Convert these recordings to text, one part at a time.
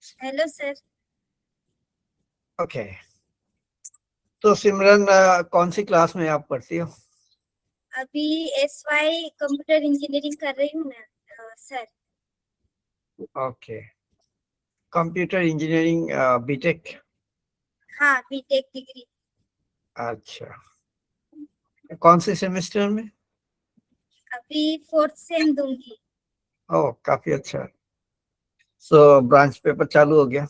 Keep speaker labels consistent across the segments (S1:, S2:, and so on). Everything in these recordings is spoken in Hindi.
S1: Hello sir.
S2: ओके। तो सिमरन कौन सी क्लास में आप पढ़ती हो?
S1: अभी SY कंप्यूटर इंजीनियरिंग कर रही हूँ मैं sir.
S2: Okay. Computer engineering BTech.
S1: हाँ, बीटेक डिग्री।
S2: अच्छा, कौन से सेमेस्टर में?
S1: अभी 4th सेम दूंगी।
S2: ओह, काफी अच्छा। सो ब्रांच पेपर चालू हो गया?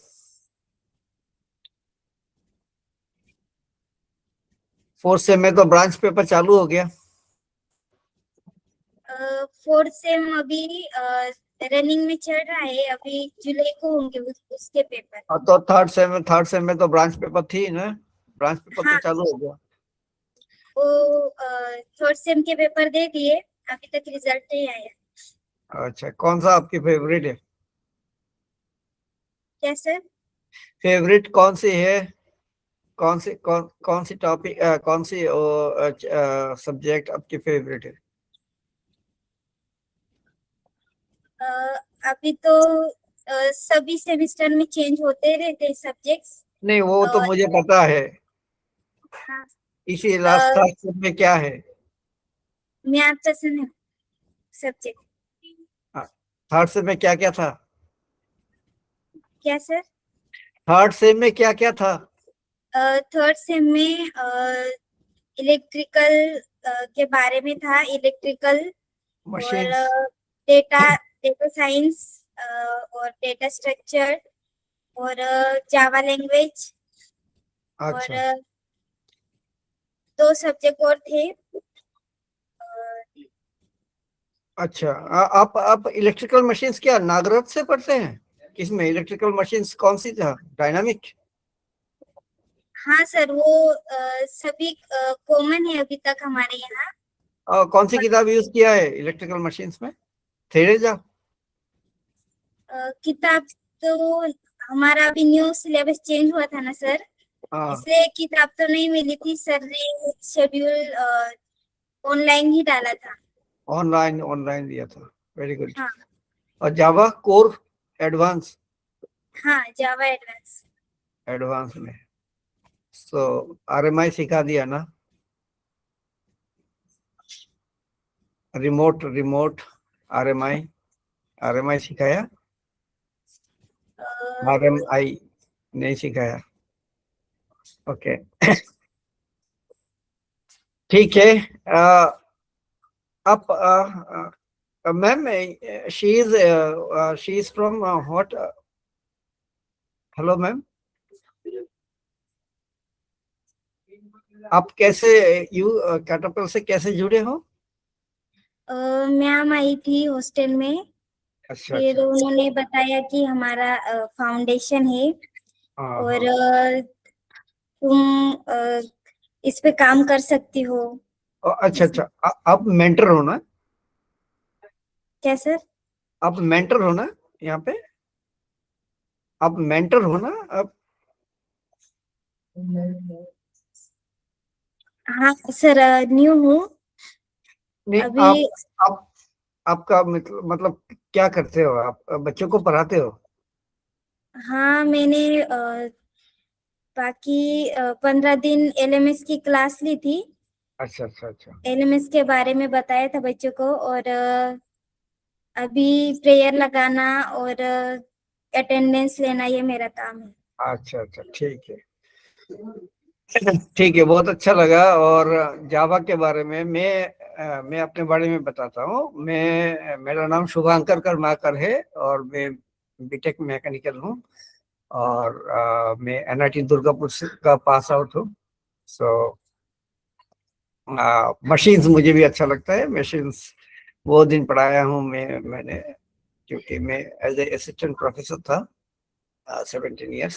S2: 4th सेम में तो ब्रांच पेपर चालू हो गया।
S1: 4th सेम अभी रनिंग में चल रहा है। अभी जुलाई को होंगे उसके पेपर।
S2: तो थर्ड सेम में तो ब्रांच पेपर थी ना? ब्रांच पेपर तो
S1: हाँ,
S2: चालू हो गया।
S1: वो 3rd सेम के पेपर दे दिए। अभी तक रिजल्ट नहीं आया।
S2: अच्छा, कौन सा आपकी फेवरेट है?
S1: क्या सर?
S2: फेवरेट कौन सी है? कौन सी टॉपिक, कौन सी सब्जेक्ट आपकी फेवरेट है?
S1: अ, अभी तो सभी सेमेस्टर में चेंज होते रहते हैं सब्जेक्ट्स।
S2: नहीं, वो तो
S1: और
S2: मुझे पता है।
S1: हाँ,
S2: इसी लास्ट थर्ड सेम में क्या है?
S1: मैथ पसंद है सब्जेक्ट।
S2: थर्ड सेम में क्या क्या था?
S1: क्या सर?
S2: थर्ड सेम में क्या क्या था?
S1: 3rd सेम में इलेक्ट्रिकल के बारे में था। इलेक्ट्रिकल और
S2: मशीन्स।
S1: डेटा डेटा साइंस और डेटा स्ट्रक्चर और जावा लैंग्वेज और
S2: अच्छा।
S1: 2 सब्जेक्ट और थे।
S2: अच्छा, आप इलेक्ट्रिकल मशीन्स क्या नागरथ से पढ़ते हैं? किसमें इलेक्ट्रिकल मशीन्स कौन सी था? डायनामिक?
S1: हाँ सर, वो सभी कॉमन है अभी तक हमारे यहाँ।
S2: कौन सी किताब यूज किया है इलेक्ट्रिकल मशीन्स में? थेरेजा?
S1: किताब तो हमारा अभी न्यू सिलेबस चेंज हुआ था ना सर,
S2: हाँ,
S1: इसलिए किताब तो नहीं मिली थी। सर ने शेड्यूल ऑनलाइन ही डाला था।
S2: ऑनलाइन ऑनलाइन दिया था। Very good.
S1: हाँ।
S2: और जावा कोर एडवांस?
S1: हाँ, जावा एडवांस।
S2: एडवांस में सो आरएमआई सिखा दिया ना? रिमोट रिमोट आरएमआई आरएमआई सिखाया? आरएमआई नहीं सिखाया? ओके। ठीक है। आप ma'am, she is from what? Hello ma'am, आप कैसे यू कैटरपिलर से कैसे जुड़े हो?
S1: मैम आई थी हॉस्टल में।
S2: अच्छा
S1: फिर
S2: अच्छा।
S1: उन्होंने बताया कि हमारा फाउंडेशन है
S2: हाँ
S1: और
S2: हाँ।
S1: तुम इस पे काम कर सकती हो।
S2: अच्छा अच्छा, आप मेंटर हो ना?
S1: क्या सर?
S2: आप मेंटर हो ना यहाँ पे? आप मेंटर हो ना आप?
S1: हाँ सर, न्यू हूँ
S2: नहीं,
S1: अभी।
S2: आप आपका मतलब क्या करते हो? आप बच्चों को पढ़ाते हो?
S1: हाँ, मैंने बाकी 15 दिन LMS की क्लास ली थी।
S2: अच्छा अच्छा अच्छा।
S1: LMS के बारे में बताया था बच्चों को। और अभी प्रेयर लगाना और अटेंडेंस लेना, ये मेरा काम है।
S2: अच्छा अच्छा, ठीक है। ठीक है, बहुत अच्छा लगा। और जावा के बारे में मैं अपने बारे में बताता हूँ। मेरा नाम शुभांकर कर्माकर है और मैं बीटेक मैकेनिकल हूँ। और मैं एनआईटी दुर्गापुर का पास आउट हूँ। सो मशीन्स मुझे भी अच्छा लगता है। मशीन्स वो दिन पढ़ाया हूँ मैंने, क्योंकि मैं एज ए असिस्टेंट प्रोफेसर था 17 ईयर्स।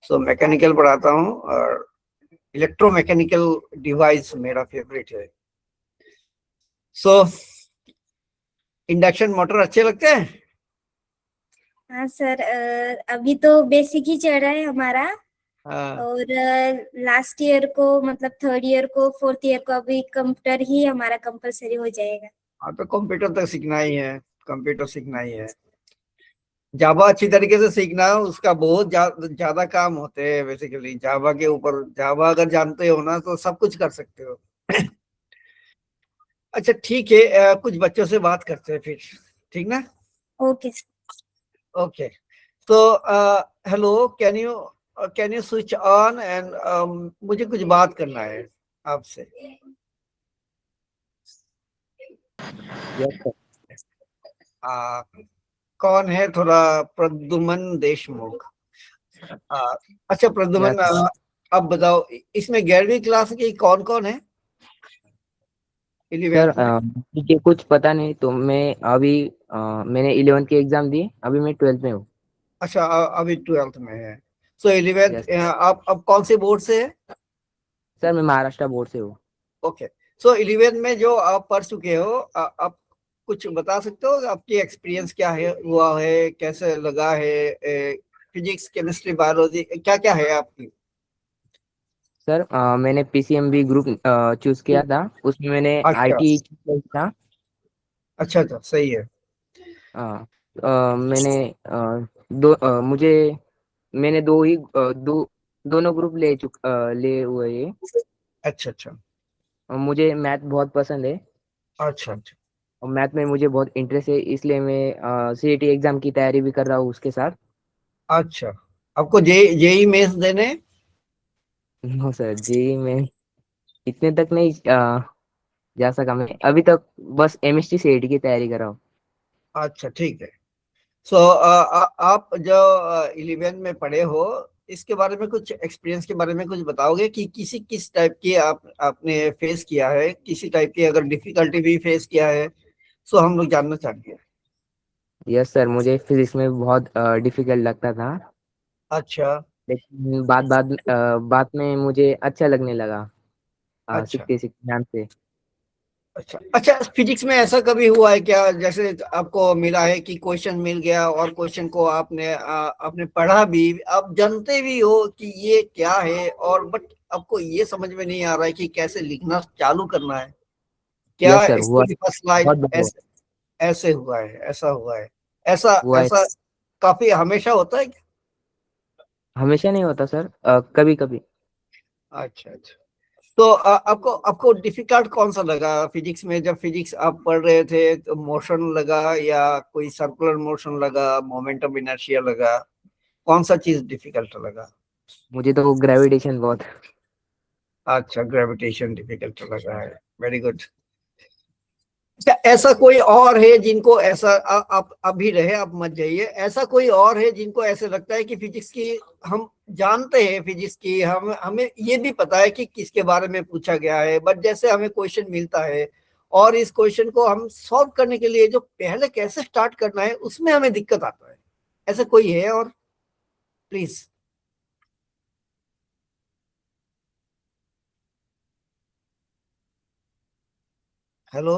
S2: सो मैकेनिकल पढ़ाता हूँ और इलेक्ट्रोमैकेनिकल डिवाइस मेरा फेवरेट है। सो इंडक्शन मोटर अच्छे लगते हैं?
S1: हाँ सर, अभी तो बेसिक ही चल रहा है हमारा।
S2: हाँ।
S1: और लास्ट ईयर को, मतलब 3rd ईयर को, 4th ईयर को अभी कंप्यूटर ही हमारा कंपलसरी हो जाएगा।
S2: हाँ, तो कंप्यूटर तो सीखना ही है। कंप्यूटर सीखना ही है। जावा अच्छी तरीके से सीखना, उसका बहुत ज्यादा काम होते हैं बेसिकली जावा के ऊपर। जावा अगर जानते हो ना तो सब कुछ कर सकते हो। अच्छा ठीक है, कुछ बच्चों से बात करते हैं फिर, ठीक ना?
S1: Okay sir.
S2: ओके। तो hello, can you switch on and मुझे कुछ बात करना है आपसे।
S3: Yes sir.
S2: आ, कौन है? थोड़ा प्रद्युमन देशमुख। आ, अच्छा प्रद्युमन,
S3: यस
S2: अब बताओ, इसमें 11वीं क्लास के कौन कौन है
S3: सर,
S2: 11th में?
S3: मुझे कुछ पता नहीं, तो मैं अभी मैंने 11th की एग्जाम दी, अभी मैं 12th में हूँ।
S2: अच्छा, अभी 12th में है। सो 11th,
S3: यस
S2: आप अब कौन से बोर्ड से है?
S3: सर, मैं महाराष्ट्र बोर्ड से हूँ।
S2: ओके। सो 11th में जो आप पढ़ चुके हो, आप कुछ बता सकते हो आपकी एक्सपीरियंस क्या है, हुआ है, कैसे लगा है? फिजिक्स, केमिस्ट्री, बायोलॉजी, क्या क्या है आपकी?
S3: सर, मैंने पीसीएमबी ग्रुप चूज किया था, उसमें मैंने
S2: अच्छा
S3: आईटी चूज था।
S2: अच्छा अच्छा, सही है।
S3: मैंने मुझे मैंने दो ही दोनों ग्रुप ले हुए ये।
S2: अच्छा अच्छा
S3: मुझे मैथ बहुत पसंद है,
S2: अच्छा अच्छा
S3: और मैथ में मुझे बहुत इंटरेस्ट है, इसलिए मैं सीईटी एग्जाम की तैयारी भी कर रहा हूँ उसके साथ।
S2: अच्छा। आपको जेई मेंस देने?
S3: नो सर, जी मैं इतने तक नहीं जा सका, मैं अभी तक बस एमएसटी सीईटी की तैयारी कर रहा हूँ।
S2: अच्छा ठीक है। सो आप जो 11 में पढ़े हो, इसके बारे में कुछ एक्सपीरियंस के बारे में कुछ बताओगे कि किस टाइप की आपने फेस किया है, किसी टाइप की अगर डिफिकल्टी भी फेस किया है, सो हम लोग जानना चाहते हैं।
S3: यस सर, मुझे फिजिक्स में बहुत डिफिकल्ट लगता था,
S2: अच्छा
S3: लेकिन बात में मुझे अच्छा लगने लगा
S2: अच्छा
S3: सीखते सीखते ध्यान से।
S2: अच्छा अच्छा। फिजिक्स में ऐसा कभी हुआ है क्या, जैसे आपको मिला है कि क्वेश्चन मिल गया और क्वेश्चन को आपने पढ़ा भी, आप जानते भी हो कि ये क्या है, और बट आपको ये समझ में नहीं आ रहा है कि कैसे लिखना चालू करना है? क्या
S3: यस सर, हुआ
S2: इसकी फर्स्ट लाइन
S3: बहुत बार हुआ।
S2: ऐसे ऐसे हुआ है, ऐसा हुआ है? ऐसा
S3: हुआ है।
S2: ऐसा काफी हमेशा होता है क्या?
S3: हमेशा नहीं होता सर, कभी कभी।
S2: अच्छा अच्छा। तो आपको आपको डिफिकल्ट कौन सा लगा फिजिक्स में? जब फिजिक्स आप पढ़ रहे थे तो मोशन लगा, या कोई सर्कुलर मोशन लगा, मोमेंट ऑफ इनर्शिया लगा, कौन सा चीज डिफिकल्ट लगा?
S3: मुझे तो ग्रेविटेशन बहुत।
S2: अच्छा, ग्रेविटेशन डिफिकल्ट लगा है। Very good. क्या ऐसा कोई और है जिनको ऐसा आप अभी रहे, आप मत जाइए, ऐसा कोई और है जिनको ऐसे लगता है कि फिजिक्स की, हम जानते हैं फिजिक्स की, हम हमें ये भी पता है कि किसके बारे में पूछा गया है, बट जैसे हमें क्वेश्चन मिलता है और इस क्वेश्चन को हम सॉल्व करने के लिए जो पहले कैसे स्टार्ट करना है उसमें हमें दिक्कत आता है, ऐसा कोई है? और please. Hello.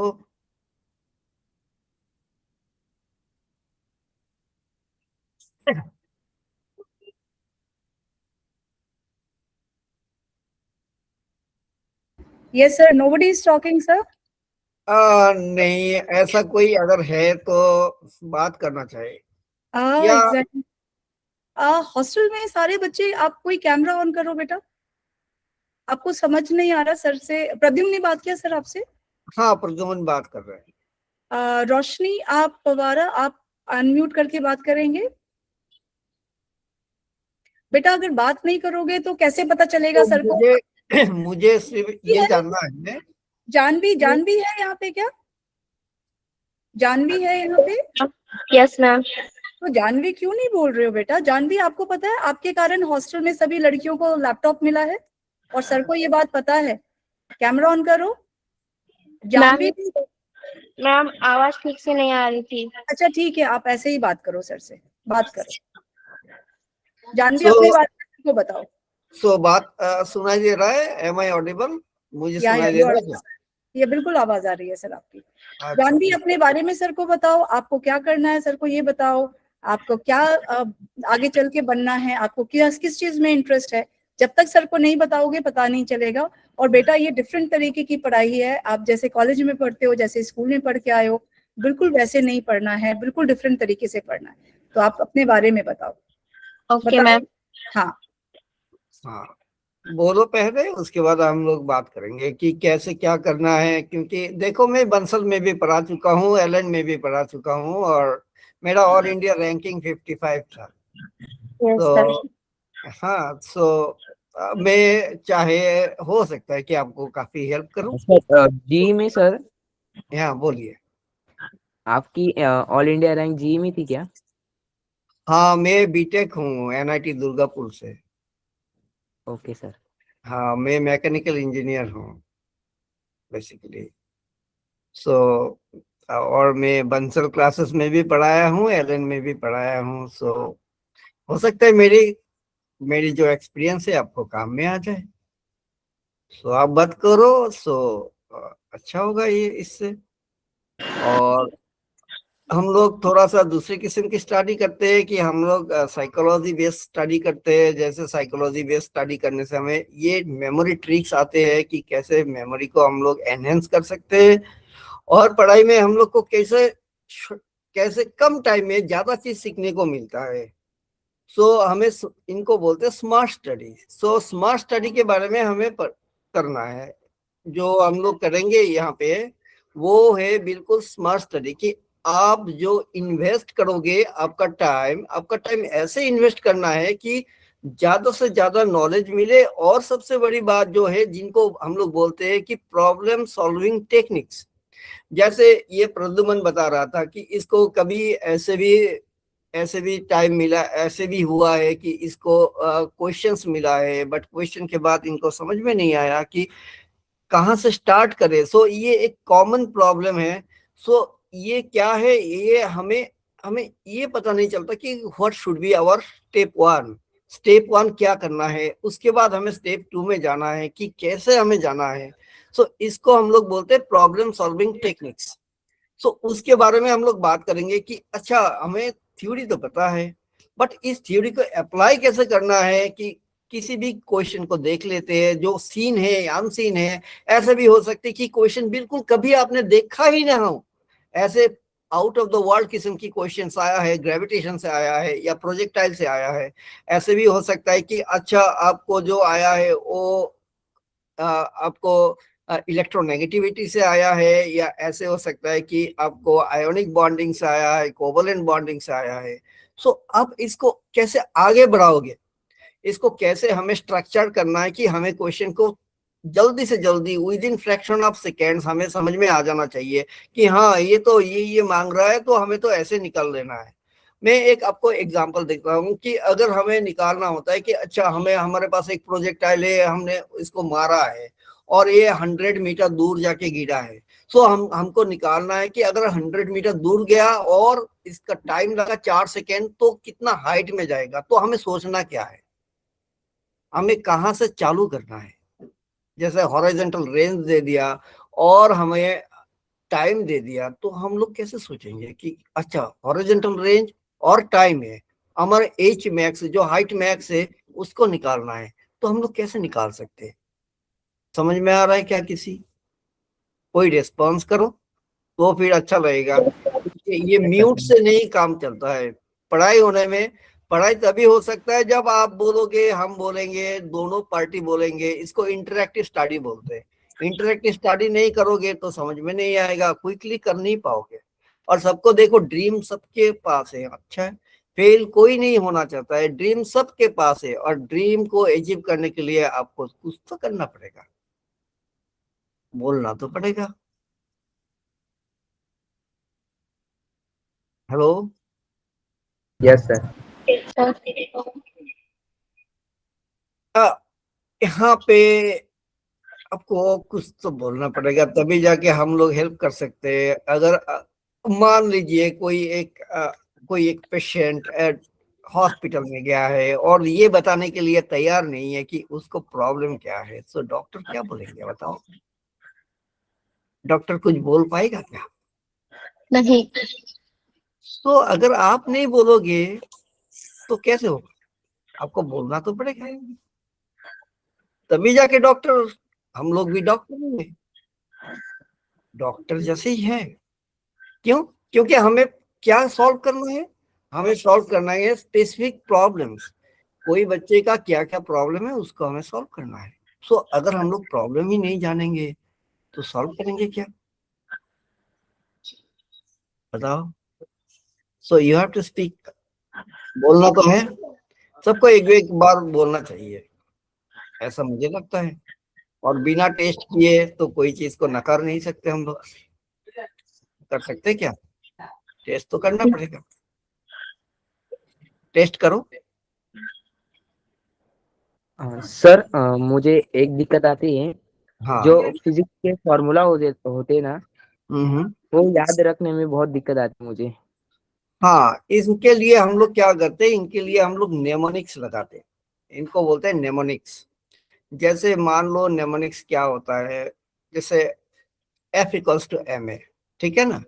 S4: Yes, sir. Nobody is talking, sir.
S2: नहीं, ऐसा कोई अगर है तो बात करना चाहिए, या
S4: Exactly. हॉस्टल में सारे बच्चे, आप कोई कैमरा ऑन करो बेटा। आपको समझ नहीं आ रहा सर से? प्रद्युम्न ने बात किया सर आपसे?
S2: हाँ, प्रद्युमन बात कर रहे हैं।
S4: रोशनी, आप पवारा, आप अनम्यूट करके बात करेंगे? बेटा अगर बात नहीं करोगे तो कैसे पता चलेगा
S2: तो
S4: सर को?
S2: मुझे मुझे सिर्फ
S4: ये
S2: ये
S4: है?
S2: जानना है
S4: जानवी,
S2: कि
S4: जानवी है यहाँ पे क्या? जानवी है यहाँ पे?
S1: Yes ma'am.
S4: तो जानवी क्यों नहीं बोल रहे हो बेटा? जानवी, आपको पता है आपके कारण हॉस्टल में सभी लड़कियों को लैपटॉप मिला है, और सर को ये बात पता है। कैमरा ऑन करो
S1: मैम,
S4: जानवी।
S1: मैम आवाज ठीक से नहीं आ रही थी।
S4: अच्छा ठीक है, आप ऐसे ही बात करो, सर से बात करो। जानवी,
S2: सो
S4: अपने बारे में को बताओ।
S2: सो बात सुनाई दे रहा है? Am I audible? मुझे
S4: या
S2: सुनाई दे
S4: यू
S2: रहा
S4: आर,
S2: है क्या?
S4: ये बिल्कुल आवाज आ रही है सर आपकी।
S2: अच्छा
S4: जानवी, अपने बारे में सर को बताओ, आपको क्या करना है सर को ये बताओ। आपको क्या आगे चल के बनना है, आपको किस किस चीज में इंटरेस्ट है? जब तक सर को नहीं बताओगे पता नहीं चलेगा। और बेटा ये डिफरेंट तरीके की पढ़ाई है, आप जैसे कॉलेज में पढ़ते हो, जैसे स्कूल में पढ़ के आए हो, बिल्कुल वैसे नहीं पढ़ना है, बिल्कुल डिफरेंट तरीके से पढ़ना है। तो आप अपने बारे में बताओ।
S5: ओके
S4: बताओ।
S5: मैम।
S4: हाँ,
S2: हाँ, बोलो पहले, उसके बाद हम लोग बात करेंगे कि कैसे क्या करना है। क्योंकि देखो, मैं बंसल में भी पढ़ा चुका हूँ, एलन में भी पढ़ा चुका हूँ, और मेरा ऑल इंडिया रैंकिंग 55 था।
S5: Yes sir.
S2: तो हाँ, सो मैं चाहे, हो सकता है कि आपको काफी हेल्प करूँ।
S3: सर जी में सर,
S2: हाँ, बोलिए।
S3: आपकी ऑल इंडिया रैंक जी में थी क्या?
S2: हाँ, मैं बीटेक हूँ एनआईटी दुर्गापुर से।
S3: Okay sir.
S2: हाँ, मैं मैकेनिकल इंजीनियर हूँ बेसिकली। सो और मैं बंसल क्लासेस में भी पढ़ाया हूँ, एलन में भी पढ़ाया हूँ। सो हो सकता है मेरी मेरी जो एक्सपीरियंस है आपको काम में आ जाए। सो आप बात करो। सो अच्छा होगा ये इससे। और हम लोग थोड़ा सा दूसरे किस्म की स्टडी करते हैं कि हम लोग साइकोलॉजी बेस्ड स्टडी करते हैं। जैसे साइकोलॉजी बेस्ड स्टडी करने से हमें ये मेमोरी ट्रिक्स आते हैं कि कैसे मेमोरी को हम लोग एनहेंस कर सकते हैं, और पढ़ाई में हम लोग को कैसे कैसे कम टाइम में ज्यादा चीज सीखने को मिलता है। सो हमें इनको बोलते हैं smart study. So smart study के बारे में हमें करना है। जो हम लोग करेंगे यहाँ पे वो है बिल्कुल स्मार्ट स्टडी कि आप जो इन्वेस्ट करोगे, आपका टाइम ऐसे इन्वेस्ट करना है कि ज्यादा से ज्यादा नॉलेज मिले। और सबसे बड़ी बात जो है, जिनको हम लोग बोलते हैं कि प्रॉब्लम सॉल्विंग टेक्निक्स। जैसे ये प्रद्युमन बता रहा था कि इसको कभी ऐसे भी टाइम मिला, ऐसे भी हुआ है कि इसको क्वेश्चंस मिला है, बट क्वेश्चन के बाद इनको समझ में नहीं आया कि कहाँ से स्टार्ट करें। सो ये एक कॉमन प्रॉब्लम है। सो ये क्या है, ये हमें हमें ये पता नहीं चलता कि what should be our step one क्या करना है। उसके बाद हमें स्टेप टू में जाना है कि कैसे हमें जाना है। सो इसको हम लोग बोलते हैं प्रॉब्लम सॉल्विंग टेक्निक्स। सो उसके बारे में हम लोग बात करेंगे कि अच्छा, हमें थ्योरी तो पता है, बट इस थ्योरी को अप्लाई कैसे करना है। कि किसी भी क्वेश्चन को देख लेते हैं, जो सीन है अनसीन है। ऐसे भी हो सकते कि क्वेश्चन बिल्कुल कभी आपने देखा ही ना हो, ऐसे आउट ऑफ द वर्ल्ड किस्म की क्वेश्चन आया है, ग्रेविटेशन से आया है या प्रोजेक्टाइल से आया है। ऐसे भी हो सकता है कि अच्छा, आपको जो आया है वो आपको इलेक्ट्रोनेगेटिविटी से आया है, या ऐसे हो सकता है कि आपको आयोनिक बॉन्डिंग से आया है, कोवलेंट बॉन्डिंग से आया है। सो आप इसको कैसे आगे बढ़ाओगे, इसको कैसे हमें स्ट्रक्चर करना है कि हमें क्वेश्चन को जल्दी से जल्दी with in fraction of seconds हमें समझ में आ जाना चाहिए कि हाँ, ये तो ये मांग रहा है, तो हमें तो ऐसे निकाल लेना है। मैं एक आपको एग्जांपल देता हूँ कि अगर हमें निकालना होता है कि अच्छा, हमारे पास एक प्रोजेक्टाइल है, हमने इसको मारा है और ये 100 मीटर दूर जाके गिरा है। सो हमको निकालना है कि अगर 100 मीटर दूर गया और इसका टाइम लगा 4 सेकेंड, तो कितना हाइट में जाएगा। तो हमें सोचना क्या है, हमें कहाँ से चालू करना है। जैसे हॉरिजॉन्टल रेंज दे दिया और हमें टाइम दे दिया, तो हम लोग कैसे सोचेंगे कि अच्छा, हॉरिजॉन्टल रेंज और टाइम है, हमारे एच मैक्स जो हाइट मैक्स है उसको निकालना है। तो हम लोग कैसे निकाल सकते हैं? समझ में आ रहा है क्या? किसी कोई रेस्पॉन्स करो तो फिर अच्छा लगेगा। ये म्यूट से नहीं काम चलता है पढ़ाई होने में। पढ़ाई तभी हो सकता है जब आप बोलोगे, हम बोलेंगे, दोनों पार्टी बोलेंगे। इसको इंटरेक्टिव स्टडी बोलते हैं। इंटरेक्टिव स्टडी नहीं करोगे तो समझ में नहीं आएगा, क्विकली कर नहीं पाओगे। और सबको देखो, ड्रीम सबके पास है। अच्छा है, फेल कोई नहीं होना चाहता है, ड्रीम सबके पास है। और ड्रीम को अचीव करने के लिए आपको कुछ तो करना पड़ेगा, बोलना तो पड़ेगा। हेलो।
S3: Yes sir.
S2: यहाँ पे आपको कुछ तो बोलना पड़ेगा, तभी जाके हम लोग हेल्प कर सकते हैं। अगर मान लीजिए कोई एक पेशेंट हॉस्पिटल में गया है और ये बताने के लिए तैयार नहीं है कि उसको प्रॉब्लम क्या है, तो डॉक्टर क्या बोलेंगे बताओ? डॉक्टर कुछ बोल पाएगा क्या?
S5: नहीं।
S2: तो अगर आप नहीं बोलोगे तो कैसे होगा? आपको बोलना तो पड़ेगा, तभी जाके डॉक्टर। हम लोग भी डॉक्टर हैं, डॉक्टर जैसे ही है। क्यों? क्योंकि हमें क्या सॉल्व करना है, हमें सॉल्व करना है स्पेसिफिक प्रॉब्लम्स। कोई बच्चे का क्या क्या प्रॉब्लम है उसको हमें सॉल्व करना है। सो अगर हम लोग प्रॉब्लम ही नहीं जानेंगे तो सॉल्व करेंगे क्या, बताओ। So you have to speak, बोलना तो है, सबको एक एक बार बोलना चाहिए, ऐसा मुझे लगता है। और बिना टेस्ट किए तो कोई चीज को नकार नहीं सकते हम लोग। कर सकते क्या, टेस्ट तो करना पड़ेगा, टेस्ट करो।
S3: सर मुझे एक दिक्कत आती है,
S2: हाँ।
S3: जो फिजिक्स के फॉर्मूला होते हैं ना,
S2: हम्म।
S3: वो याद रखने में बहुत दिक्कत आती है मुझे।
S2: हाँ, इसके लिए हम लोग क्या करते हैं, इनके लिए हम लोग नेमोनिक्स लगाते हैं, इनको बोलते हैं नेमोनिक्स। जैसे मान लो नेमोनिक्स क्या होता है, जैसे F इक्वल्स टू ma, ठीक है ना।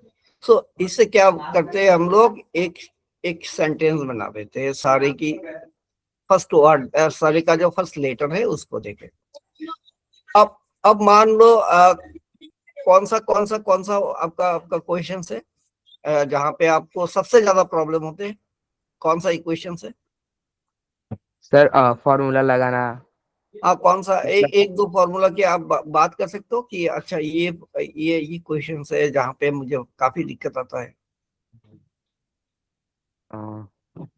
S2: सो इससे क्या करते हैं हम लोग, एक एक सेंटेंस बना देते हैं, सारे की फर्स्ट वर्ड, सारे का जो फर्स्ट लेटर है उसको देके। अब मान लो कौन सा आपका आपका क्वेश्चन है, जहाँ पे आपको सबसे ज्यादा प्रॉब्लम होते हैं, कौन सा इक्वेशन है?
S3: सर फॉर्मूला लगाना,
S2: आप कौन सा
S3: मतलब
S2: एक दो फॉर्मूला की आप बात कर सकते हो कि अच्छा ये क्वेश्चन है जहाँ पे मुझे काफी दिक्कत आता है।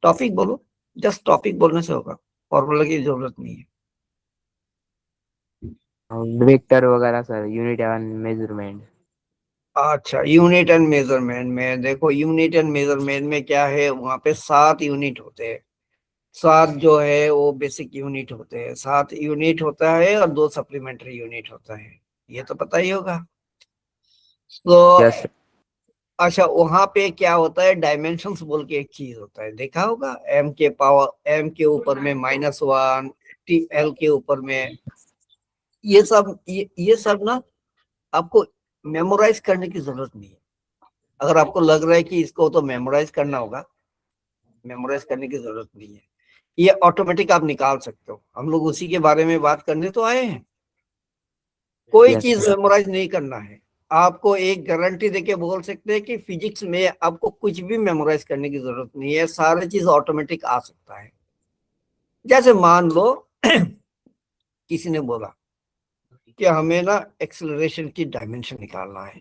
S2: टॉपिक बोलो, जस्ट टॉपिक बोलने से होगा, फॉर्मूला की जरूरत नहीं है।
S3: वेक्टर वगैरह सर, यूनिट एंड मेजरमेंट।
S2: अच्छा, यूनिट एंड मेजरमेंट में देखो, यूनिट एंड मेजरमेंट में क्या है, वहाँ पे 7 यूनिट होते हैं। 7 जो है वो बेसिक यूनिट होते हैं, 7 यूनिट होता है और 2 सप्लीमेंट्री यूनिट होता है, ये तो पता ही होगा। तो
S3: यस
S2: अच्छा, वहां पे क्या होता है, डायमेंशंस बोल के एक चीज होता है, देखा होगा, m के पावर m के ऊपर में -1, l के ऊपर में, ये सब ना आपको मेमोराइज करने की जरूरत नहीं है। अगर आपको लग रहा है कि इसको तो मेमोराइज करना होगा, मेमोराइज करने की जरूरत नहीं है, ये ऑटोमेटिक आप निकाल सकते हो। हम लोग उसी के बारे में बात करने तो आए हैं। कोई
S3: यस
S2: चीज मेमोराइज नहीं करना है। आपको एक गारंटी देके बोल सकते हैं कि फिजिक्स में आपको कुछ भी मेमोराइज करने की जरूरत नहीं है, सारे चीज ऑटोमेटिक आ सकता है। जैसे मान लो किसी ने बोला कि हमें ना एक्सेलरेशन की डायमेंशन निकालना है।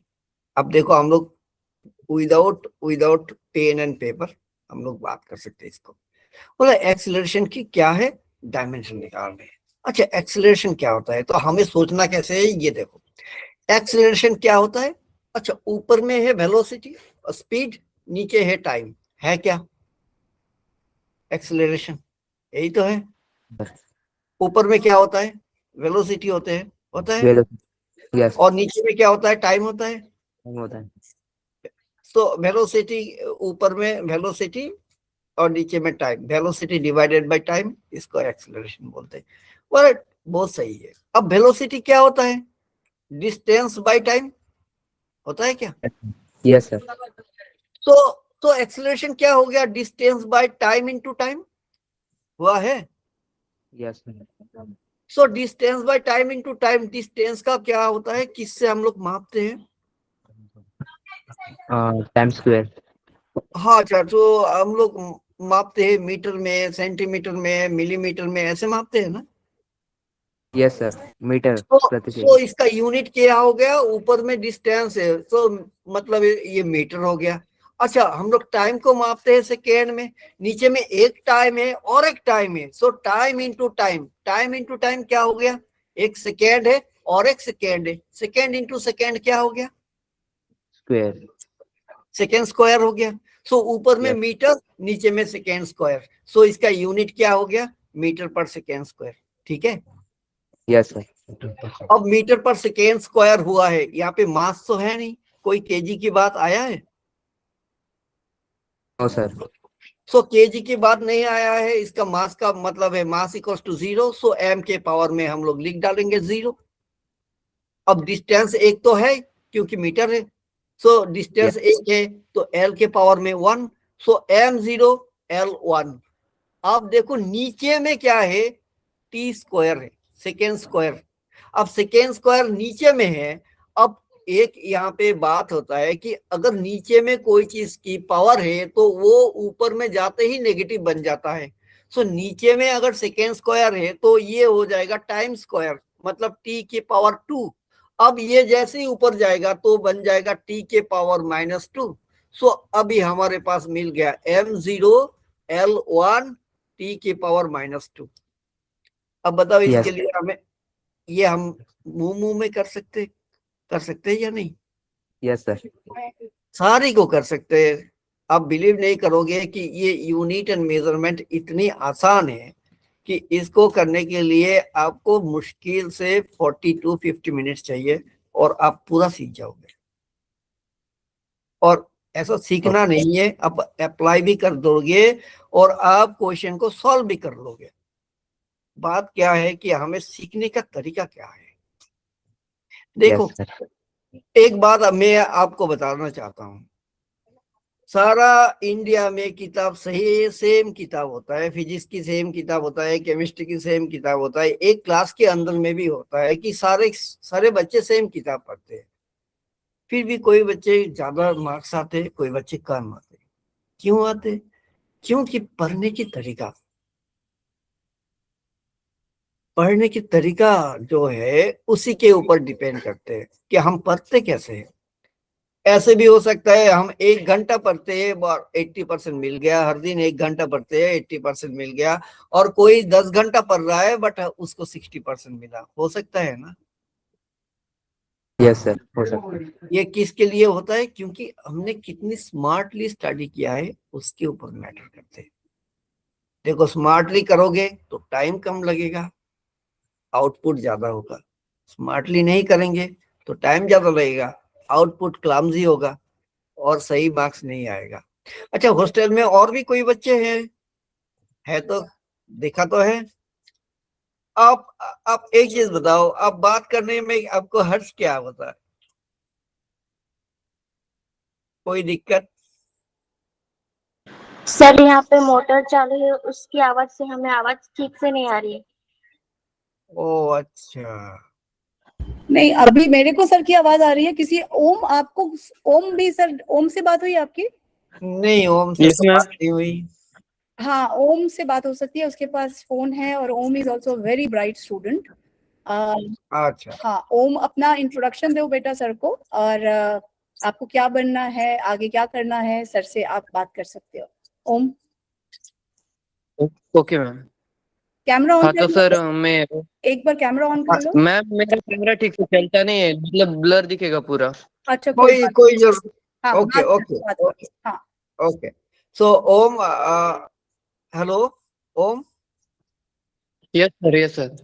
S2: अब देखो, हम लोग विदाउट पेन एंड पेपर हम लोग बात कर सकते हैं इसको। बोला एक्सेलरेशन की क्या है, डायमेंशन निकालने है। अच्छा, एक्सेलरेशन क्या होता है, तो हमें सोचना कैसे है, ये देखो, एक्सेलरेशन क्या होता है। अच्छा, ऊपर में है वेलोसिटी और स्पीड, नीचे है टाइम, है क्या एक्सेलरेशन, यही तो है। ऊपर में क्या होता है, वेलोसिटी होता है,
S3: यस
S2: और नीचे में क्या होता है, टाइम होता है।
S3: होता है।
S2: तो वेलोसिटी, ऊपर में वेलोसिटी और नीचे में time, velocity divided by time, इसको एक्सेलरेशन बोलते हैं। और बहुत सही है। अब वेलोसिटी क्या होता है, डिस्टेंस बाय टाइम होता है क्या।
S3: Yes sir.
S2: तो एक्सेलरेशन क्या हो गया, distance by time into time हुआ है।
S3: Yes
S2: so distance by time into time, distance का क्या होता है, किससे हम लोग मापते हैं।
S3: Time square.
S2: हाँ अच्छा, तो हम लोग मापते हैं मीटर में, सेंटीमीटर में, मिलीमीटर में, ऐसे मापते हैं ना।
S3: यस सर, मीटर प्रति
S2: तो
S3: सेकंड।
S2: इसका यूनिट क्या हो गया, ऊपर में डिस्टेंस है, तो मतलब ये मीटर हो गया। अच्छा, हम लोग टाइम को मापते हैं सेकेंड में, नीचे में एक टाइम है और एक टाइम है, सो time into time, time into time क्या हो गया, एक सेकेंड है और एक सेकेंड है, सेकेंड इंटू सेकेंड क्या हो गया,
S3: स्क्वायर।
S2: सेकेंड स्क्वायर हो गया। सो ऊपर में
S3: यस
S2: मीटर, नीचे में सेकेंड स्क्वायर, सो इसका यूनिट क्या हो गया, मीटर पर सेकेंड स्क्वायर, ठीक है।
S3: Yes sir.
S2: अब मीटर पर सेकेंड स्क्वायर हुआ है, यहाँ पे मास तो है नहीं, कोई केजी की बात आया है,
S3: नो सर।
S2: सो केजी की बात नहीं आया है, इसका मास का मतलब है मास इक्वल्स टू 0, सो m के पावर में हम लोग लिख डालेंगे 0। अब डिस्टेंस एक तो है क्योंकि मीटर है, सो डिस्टेंस एक है, तो l के पावर में 1, सो m0 l1। अब देखो नीचे में क्या है, t स्क्वायर है, सेकेंड स्क्वायर। अब सेकेंड स्क्वायर नीचे में है, अब एक यहाँ पे बात होता है कि अगर नीचे में कोई चीज की पावर है तो वो ऊपर में जाते ही नेगेटिव बन जाता है। सो नीचे में अगर सेकेंड स्क्वायर है तो ये हो जाएगा टाइम स्क्वायर, मतलब टी के पावर 2। अब ये जैसे ही ऊपर जाएगा तो बन जाएगा टी के पावर -2। सो अभी हमारे पास मिल गया m0l1 टी के पावर -2। अब बताओ इसके
S3: यस
S2: लिए हमें, ये हम मुंह मुंह में कर सकते हैं या नहीं?
S3: Yes sir.
S2: सारी को कर सकते हैं। आप बिलीव नहीं करोगे कि ये यूनिट एंड मेजरमेंट इतनी आसान है कि इसको करने के लिए आपको मुश्किल से 40 to 50 मिनट्स चाहिए और आप पूरा सीख जाओगे। और ऐसा सीखना नहीं है, आप अप्लाई भी कर दोगे और आप क्वेश्चन को सॉल्व भी कर लोगे। बात क्या है कि हमें सीखने का तरीका क्या है। देखो,
S3: यस सर।
S2: एक बात अब मैं आपको बताना चाहता हूँ। सारा इंडिया में किताब सही सेम किताब होता है, फिजिक्स की सेम किताब होता है, केमिस्ट्री की सेम किताब होता है, एक क्लास के अंदर में भी होता है कि सारे बच्चे सेम किताब पढ़ते हैं। फिर भी कोई बच्चे ज्यादा मार्क्स आते हैं, कोई बच्चे कम आते। क्यों आते? क्योंकि पढ़ने की तरीका जो है उसी के ऊपर डिपेंड करते हैं कि हम पढ़ते कैसे हैं। ऐसे भी हो सकता है हम 1 घंटा पढ़ते हैं और 80% मिल गया, हर दिन 1 घंटा पढ़ते हैं 80% मिल गया, और कोई 10 घंटा पढ़ रहा है बट उसको 60% मिला, हो सकता है ना?
S3: यस सर, हो सकता है।
S2: ये किसके लिए होता है? क्योंकि हमने कितनी स्मार्टली स्टडी किया है उसके ऊपर मैटर करते हैं। देखो, स्मार्टली करोगे तो टाइम कम लगेगा, आउटपुट ज्यादा होगा। स्मार्टली नहीं करेंगे तो टाइम ज्यादा लगेगा, आउटपुट क्लमजी होगा और सही मार्क्स नहीं आएगा। अच्छा, हॉस्टल में और भी कोई बच्चे हैं? है तो देखा तो है। आप एक चीज बताओ, आप बात करने में आपको हर्ष क्या होता है? कोई दिक्कत?
S5: सर यहाँ पे मोटर चालू है, उसकी आवाज से हमें आवाज ठीक से नहीं आ रही है।
S2: ओ अच्छा।
S4: नहीं, अभी मेरे को सर की आवाज आ रही है। किसी ओम, आपको ओम भी सर, ओम से बात हुई आपकी?
S2: नहीं, ओम से तो बात नहीं हुई।
S4: हाँ, ओम से बात हो सकती है, उसके पास फोन है और Om is also very bright student.
S2: अच्छा,
S4: हाँ, ओम अपना इंट्रोडक्शन दो बेटा सर को, और आपको क्या बनना है, आगे क्या करना है, सर से आप बात कर सकते हो। ओम,
S6: ओके मैम।
S4: कैमरा ऑन
S6: हाँ
S4: कर
S6: तो
S4: लो,
S6: सर मैं
S4: एक बार कैमरा ऑन कर लो।
S6: मैम मेरा कैमरा ठीक से चलता नहीं है, मतलब ब्लर दिखेगा पूरा।
S4: अच्छा, कोई
S2: कोई
S4: बात
S2: कोई
S4: नहीं।
S2: जरूरत।
S4: हाँ,
S2: ओके
S4: बात
S2: ओके
S4: करो, बात करो।
S2: ओके
S4: हाँ,
S2: okay. So Om, hello Om.
S6: Yes sir, yes sir.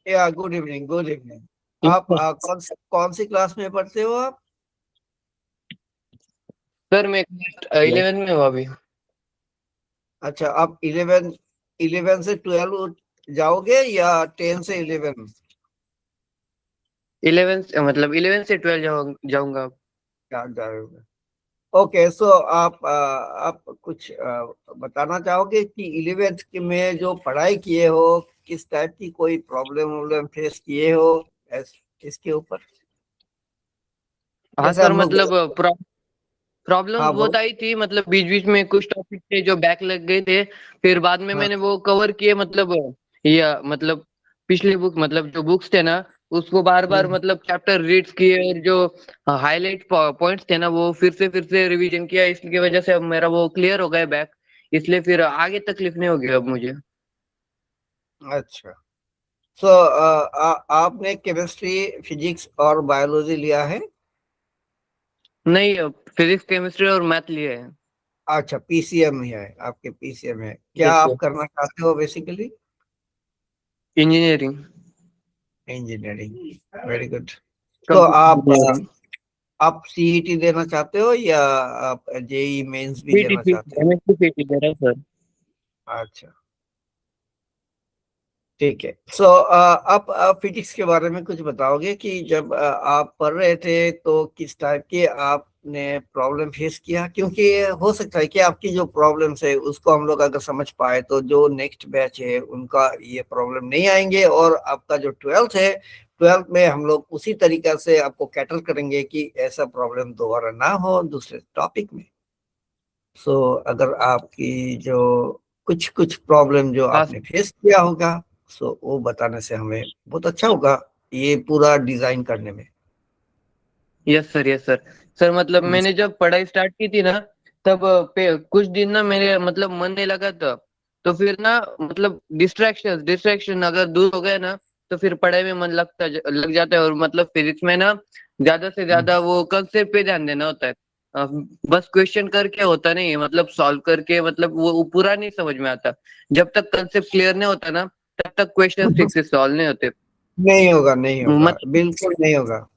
S2: Yeah good evening, good evening.
S6: Yes
S2: आप
S6: सर।
S2: कौन सी क्लास में पढ़ते हो आप?
S6: सर मैं 11 में हूँ अभी।
S2: अच्छा, आप 11 से 12 जाओगे या 10 से 11?
S6: 11 मतलब 11 से 12 जाऊंगा।
S2: क्या जाओगे? ओके, सो आप कुछ बताना चाहोगे कि 11th में जो पढ़ाई किए हो, किस टाइप की कोई प्रॉब्लम फेस किए हो इसके ऊपर?
S6: हाँ
S2: जैसे
S6: सर,
S2: हम लोग।
S6: मतलब प्रॉब्लम्स
S2: हाँ
S6: बहुत
S2: बोल।
S6: आई थी, मतलब बीच बीच में कुछ टॉपिक थे जो बैक लग गए थे, फिर बाद में
S2: हाँ।
S6: मैंने वो कवर किए, मतलब या मतलब पिछले बुक, मतलब जो बुक्स थे ना, उसको बार बार
S2: हम्म,
S6: मतलब चैप्टर रीड्स किए, और जो हाईलाइट पॉइंट्स थे ना वो फिर से रिवीजन किया, इसकी वजह से अब मेरा वो क्लियर हो गया बैक, इसलिए फिर आगे तकलीफ नहीं होगी अब मुझे।
S2: अच्छा। सो आपने केमिस्ट्री, फिजिक्स और बायोलॉजी लिया है?
S6: नहीं, फिजिक्स केमिस्ट्री और मैथ लिए है।
S2: अच्छा, पीसीएम है आपके, पीसीएम है क्या?
S6: यस
S2: आप
S6: सर।
S2: करना चाहते हो basically?
S6: Engineering.
S2: Engineering, very good. तो
S6: कंप्यूटर इंजीनियरिंग।
S2: आप सीईटी देना चाहते हो या आप जेई मेंस भी
S6: पीटी
S2: देना चाहते हो?
S6: एमएससी पीटी दे रहा है सर।
S2: अच्छा, ठीक है। सो आप फिजिक्स के बारे में कुछ बताओगे कि जब आप पढ़ रहे थे तो किस टाइप के आप आपने प्रॉब्लम फेस किया? क्योंकि हो सकता है कि आपकी जो प्रॉब्लम्स है उसको हम लोग अगर समझ पाए तो जो नेक्स्ट बैच है उनका ये प्रॉब्लम नहीं आएंगे, और आपका जो 12th है, 12th में हम लोग उसी तरीका से आपको कैटर करेंगे कि ऐसा प्रॉब्लम दोबारा ना हो दूसरे टॉपिक में। सो अगर आपकी जो कुछ कुछ प्रॉब्लम जो
S6: हाँ
S2: आपने फेस किया होगा, सो वो बताने से हमें बहुत अच्छा होगा ये पूरा डिजाइन करने में।
S6: Yes sir, yes sir. Sir मतलब मैंने जब पढ़ाई स्टार्ट की थी ना, तब कुछ दिन ना मेरे मतलब मन नहीं लगा था। तो फिर ना मतलब डिस्ट्रैक्शन अगर दूर हो गए ना, तो फिर पढ़ाई में मन लग जाता है। और मतलब फिजिक्स में ना ज्यादा से ज्यादा वो कंसेप्ट पे ध्यान देना होता है। अ, बस क्वेश्चन करके होता नहीं है, मतलब सॉल्व करके मतलब वो पूरा नहीं समझ में आता। जब तक कंसेप्ट क्लियर नहीं होता ना, तब तक क्वेश्चन ठीक से सॉल्व नहीं होते।
S2: नहीं होगा, नहीं होगा,
S6: मतलब
S2: बिल्कुल नहीं होगा।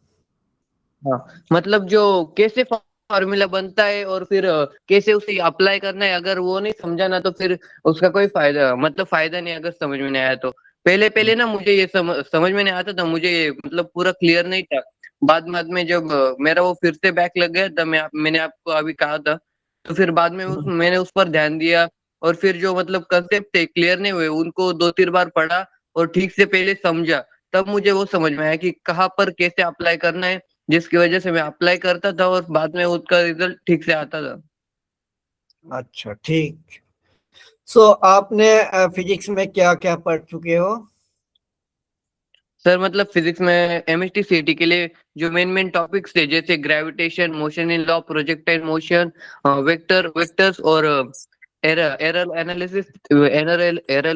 S6: हाँ, मतलब जो कैसे फॉर्मूला बनता है और फिर कैसे उसे अप्लाई करना है, अगर वो नहीं समझा ना, तो फिर उसका कोई फायदा नहीं, अगर समझ में नहीं आया तो। पहले पहले ना मुझे ये समझ में नहीं आता था, मुझे ये मतलब पूरा क्लियर नहीं था। बाद में जब मेरा वो फिर से बैक लग गया, तब मैंने आपको अभी कहा था। तो फिर बाद में मैंने उस पर ध्यान दिया। और फिर जो मतलब कंसेप्ट थे क्लियर नहीं हुए, उनको 2-3 बार पढ़ा और ठीक से पहले समझा। तब मुझे वो समझ में आया कि कहाँ पर कैसे अप्लाई करना है, जिसकी वजह से मैं अप्लाई करता था और बाद में उसका रिजल्ट ठीक से आता था।
S2: अच्छा, ठीक। सो आपने फिजिक्स में क्या क्या पढ़ चुके हो?
S6: सर मतलब फिजिक्स में एमएसटी सीईटी के लिए जो मेन टॉपिक्स थे, जैसे gravitation, motion in law, projectile motion, vectors और एरर एरर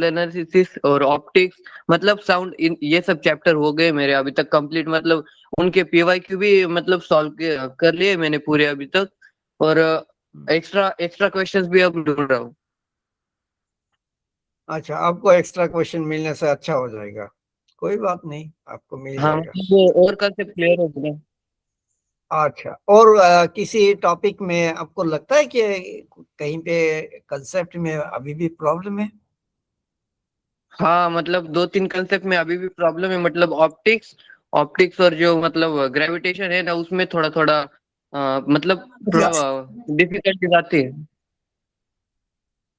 S6: एनालिसिस और ऑप्टिक्स, मतलब साउंड, ये सब चैप्टर हो गए मेरे अभी तक कंप्लीट। मतलब उनके पीवाईक्यू भी मतलब सॉल्व कर लिए मैंने पूरे अभी तक। और एक्स्ट्रा एक्स्ट्रा क्वेश्चंस भी अब ढूंढ रहा हूँ।
S2: अच्छा, आपको एक्स्ट्रा क्वेश्चन मिलने से अच्छा हो जाएगा। कोई बात नहीं, आपको मिल
S6: हाँ
S2: जाएगा।
S6: मतलब वो और कंसेप्ट क्लियर हो गए।
S2: अच्छा, और किसी टॉपिक में आपको लगता है कि कहीं पे कंसेप्ट में अभी भी प्रॉब्लम है?
S6: हाँ मतलब 2-3 कंसेप्ट में अभी भी प्रॉब्लम है, मतलब ऑप्टिक्स और जो मतलब ग्रेविटेशन है ना, उसमें थोड़ा थोड़ा मतलब थोड़ा डिफिकल्टीज आती है।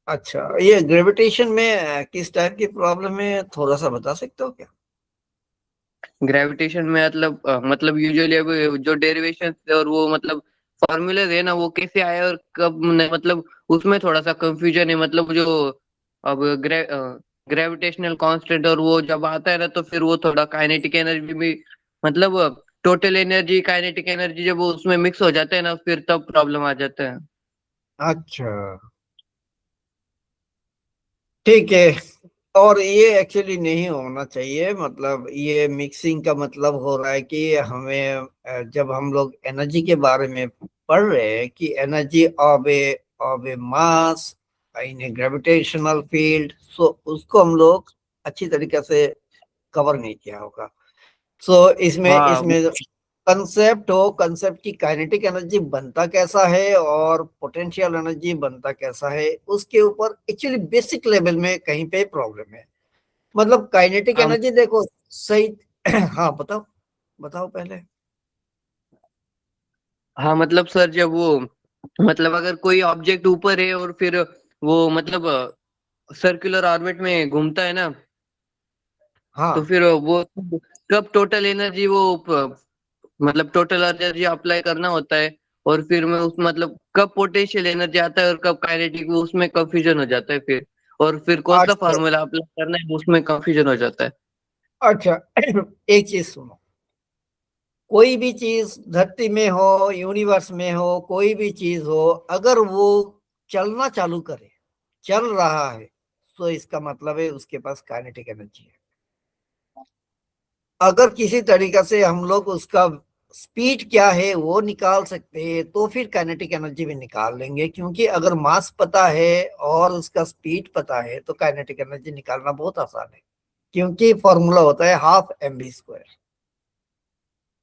S2: अच्छा, ये ग्रेविटेशन में किस टाइप की प्रॉब्लम है, थोड़ा सा बता सकते हो क्या?
S6: ग्रेविटेशन में मतलब यूजुअली अब जो डेरिवेशन और वो मतलब फॉर्मूले है ना, वो कैसे आए और कब नहीं, मतलब उसमें थोड़ा सा कंफ्यूजन है। मतलब जो अब ग्रेविटेशनल कांस्टेंट और वो जब आता है ना, तो फिर वो थोड़ा काइनेटिक एनर्जी भी, मतलब टोटल एनर्जी, काइनेटिक एनर्जी जब वो उसमें मिक्स हो जाता है ना, फिर तब प्रॉब्लम आ जाता है।
S2: अच्छा, ठीक है। और ये एक्चुअली नहीं होना चाहिए, मतलब ये मिक्सिंग का मतलब हो रहा है कि हमें जब हम लोग एनर्जी के बारे में पढ़ रहे हैं कि energy of a mass in a gravitational field, so उसको हम लोग अच्छी तरीके से कवर नहीं किया होगा। सो इसमें
S6: हाँ
S2: इसमें कंसेप्ट हो, कंसेप्ट की काइनेटिक एनर्जी बनता कैसा है और पोटेंशियल एनर्जी बनता कैसा है, उसके ऊपर एक्चुअली बेसिक लेवल में कहीं पे प्रॉब्लम है। मतलब काइनेटिक
S6: हाँ
S2: एनर्जी देखो सही। हाँ, बताओ, बताओ पहले।
S6: हाँ मतलब सर, जब वो मतलब अगर कोई ऑब्जेक्ट ऊपर है और फिर वो मतलब सर्कुलर ऑर्बिट में घूमता है ना, तो
S2: हाँ,
S6: फिर वो कब टोटल एनर्जी मतलब टोटल एनर्जी अप्लाई करना होता है। और फिर मैं उस मतलब कब पोटेंशियल एनर्जी आता है और कब काइनेटिक, वो उसमें कंफ्यूजन हो जाता है फिर। और फिर कौन सा
S2: अच्छा,
S6: फार्मूला अप्लाई करना है, उसमें कंफ्यूजन हो जाता है।
S2: अच्छा। एक चीज सुनो, कोई भी चीज धरती में हो, यूनिवर्स में हो, कोई भी चीज हो, अगर वो चलना चालू करे, चल रहा है, तो इसका मतलब है उसके पास काइनेटिक एनर्जी है। अगर किसी तरीके से हम लोग उसका स्पीड क्या है वो निकाल सकते हैं, तो फिर काइनेटिक एनर्जी भी निकाल लेंगे, क्योंकि अगर मास पता है और उसका स्पीड पता है तो काइनेटिक एनर्जी निकालना बहुत आसान है, क्योंकि फॉर्मूला होता है ½ mv²।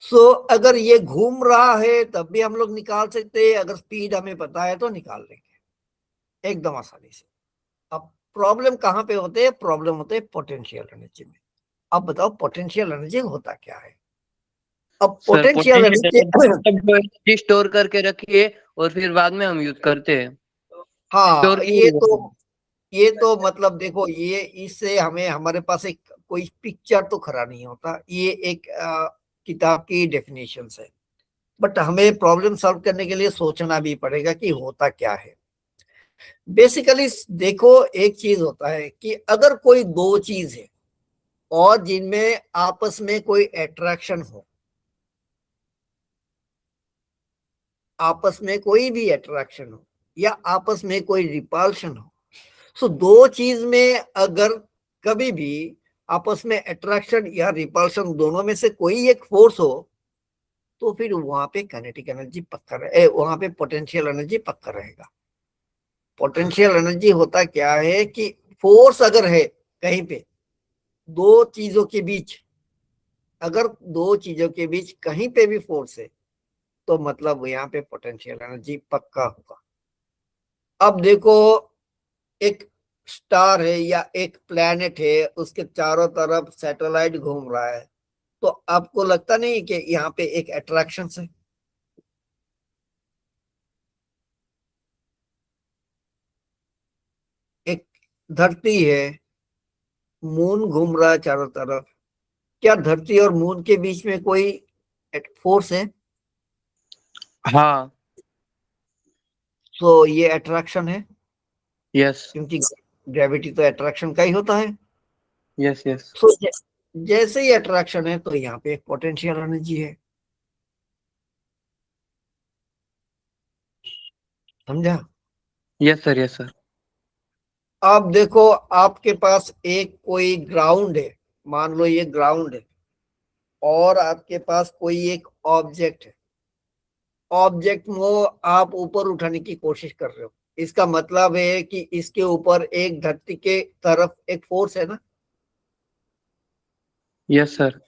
S2: सो अगर ये घूम रहा है तब भी हम लोग निकाल सकते हैं, अगर स्पीड हमें पता है तो निकाल लेंगे एकदम आसानी से। अब प्रॉब्लम कहाँ पे होते हैं? प्रॉब्लम होते हैं पोटेंशियल एनर्जी में। अब बताओ पोटेंशियल एनर्जी होता क्या है? अब
S6: sir
S2: potential energy
S6: energy store करके रखिए और फिर बाद में हम यूज करते हैं।
S2: हाँ,
S6: स्टोर
S2: ये तो मतलब देखो, ये इससे हमें हमारे पास एक कोई पिक्चर तो खरा नहीं होता, ये एक किताब की डेफिनेशन है, बट हमें प्रॉब्लम सॉल्व करने के लिए सोचना भी पड़ेगा कि होता क्या है। बेसिकली देखो, एक चीज होता है कि अगर कोई दो चीज है और जिनमें आपस में कोई अट्रैक्शन हो, आपस में कोई भी अट्रैक्शन हो या आपस में कोई रिपल्शन हो, सो दो चीज में अगर कभी भी आपस में अट्रैक्शन या रिपल्शन दोनों में से कोई एक फोर्स हो, तो फिर वहां पे काइनेटिक एनर्जी पक्का रहे, वहां पे पोटेंशियल एनर्जी पक्का रहेगा। पोटेंशियल एनर्जी होता क्या है कि फोर्स अगर है कहीं पे, दो चीजों के बीच, अगर दो चीजों के बीच कहीं पे भी फोर्स है, तो मतलब यहाँ पे पोटेंशियल एनर्जी पक्का होगा। अब देखो, एक स्टार है या एक प्लेनेट है, उसके चारों तरफ सैटेलाइट घूम रहा है, तो आपको लगता नहीं कि यहाँ पे एक अट्रैक्शन है? एक धरती है, मून घूम रहा है चारों तरफ, क्या धरती और मून के बीच में कोई फोर्स है?
S6: हाँ।
S2: तो ये अट्रैक्शन है,
S6: यस
S2: क्योंकि ग्रेविटी तो अट्रैक्शन का ही होता है।
S6: यस यस
S2: सो जैसे ही अट्रैक्शन है, तो यहाँ पे एक पोटेंशियल एनर्जी है। समझा?
S6: Yes sir yes sir.
S2: अब देखो, आपके पास एक कोई ग्राउंड है, मान लो ये ग्राउंड है, और आपके पास कोई एक ऑब्जेक्ट है, ऑब्जेक्ट को आप ऊपर उठाने की कोशिश कर रहे हो, इसका मतलब है कि इसके ऊपर एक धरती के तरफ एक फोर्स है ना,
S6: यस सर।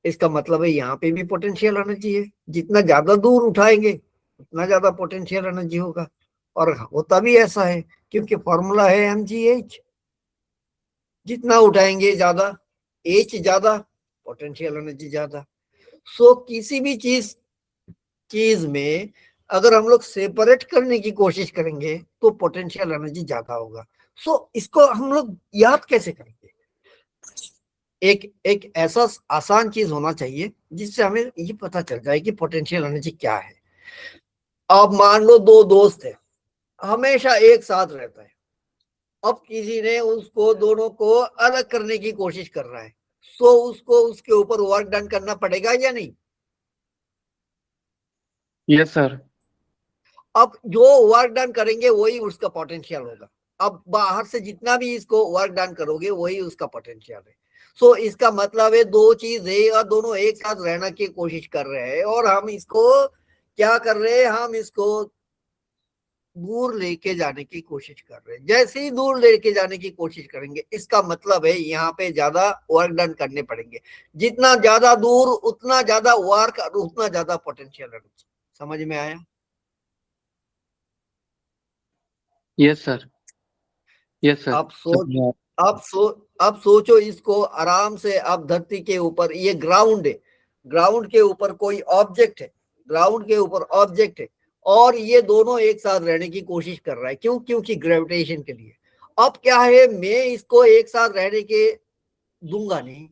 S2: इसका मतलब है यहाँ पे भी पोटेंशियल एनर्जी है। जितना ज्यादा दूर उठाएंगे उतना ज्यादा पोटेंशियल एनर्जी होगा, और होता भी ऐसा है, क्योंकि फॉर्मूला है mgh, जितना उठाएंगे ज्यादा, एच ज्यादा, पोटेंशियल एनर्जी ज्यादा। सो किसी भी चीज चीज में अगर हम लोग सेपरेट करने की कोशिश करेंगे तो पोटेंशियल एनर्जी ज्यादा होगा। सो इसको हम लोग याद कैसे करेंगे? एक एक ऐसा आसान चीज होना चाहिए जिससे हमें ये पता चल जाए कि पोटेंशियल एनर्जी क्या है। अब मान लो दो दोस्त है, हमेशा एक साथ रहता है, अब किसी ने उसको दोनों को अलग करने की कोशिश कर रहा है, सो उसको उसके ऊपर वर्क डन करना पड़ेगा या नहीं?
S6: Yes sir.
S2: अब जो वर्क डन करेंगे वही उसका पोटेंशियल होगा। अब बाहर से जितना भी इसको वर्क डन करोगे वही उसका पोटेंशियल है। सो इसका मतलब है दो चीज है और दोनों एक साथ रहने की कोशिश कर रहे हैं, और हम इसको क्या कर रहे हैं, हम इसको दूर लेके जाने की कोशिश कर रहे हैं। जैसे ही दूर लेके जाने की कोशिश करेंगे, इसका मतलब है यहाँ पे ज्यादा वर्क डन करने पड़ेंगे। जितना ज्यादा दूर उतना ज्यादा वर्क और उतना ज्यादा पोटेंशियल एनर्जी। समझ में आया?
S6: Yes sir yes sir.
S2: आप सोचो इसको आराम से। आप धरती के ऊपर ये ग्राउंड है, ग्राउंड के ऊपर कोई ऑब्जेक्ट है, ग्राउंड के ऊपर ऑब्जेक्ट है, और ये दोनों एक साथ रहने की कोशिश कर रहा है। क्यों? क्योंकि ग्रेविटेशन के लिए। अब क्या है, मैं इसको एक साथ रहने के दूंगा नहीं,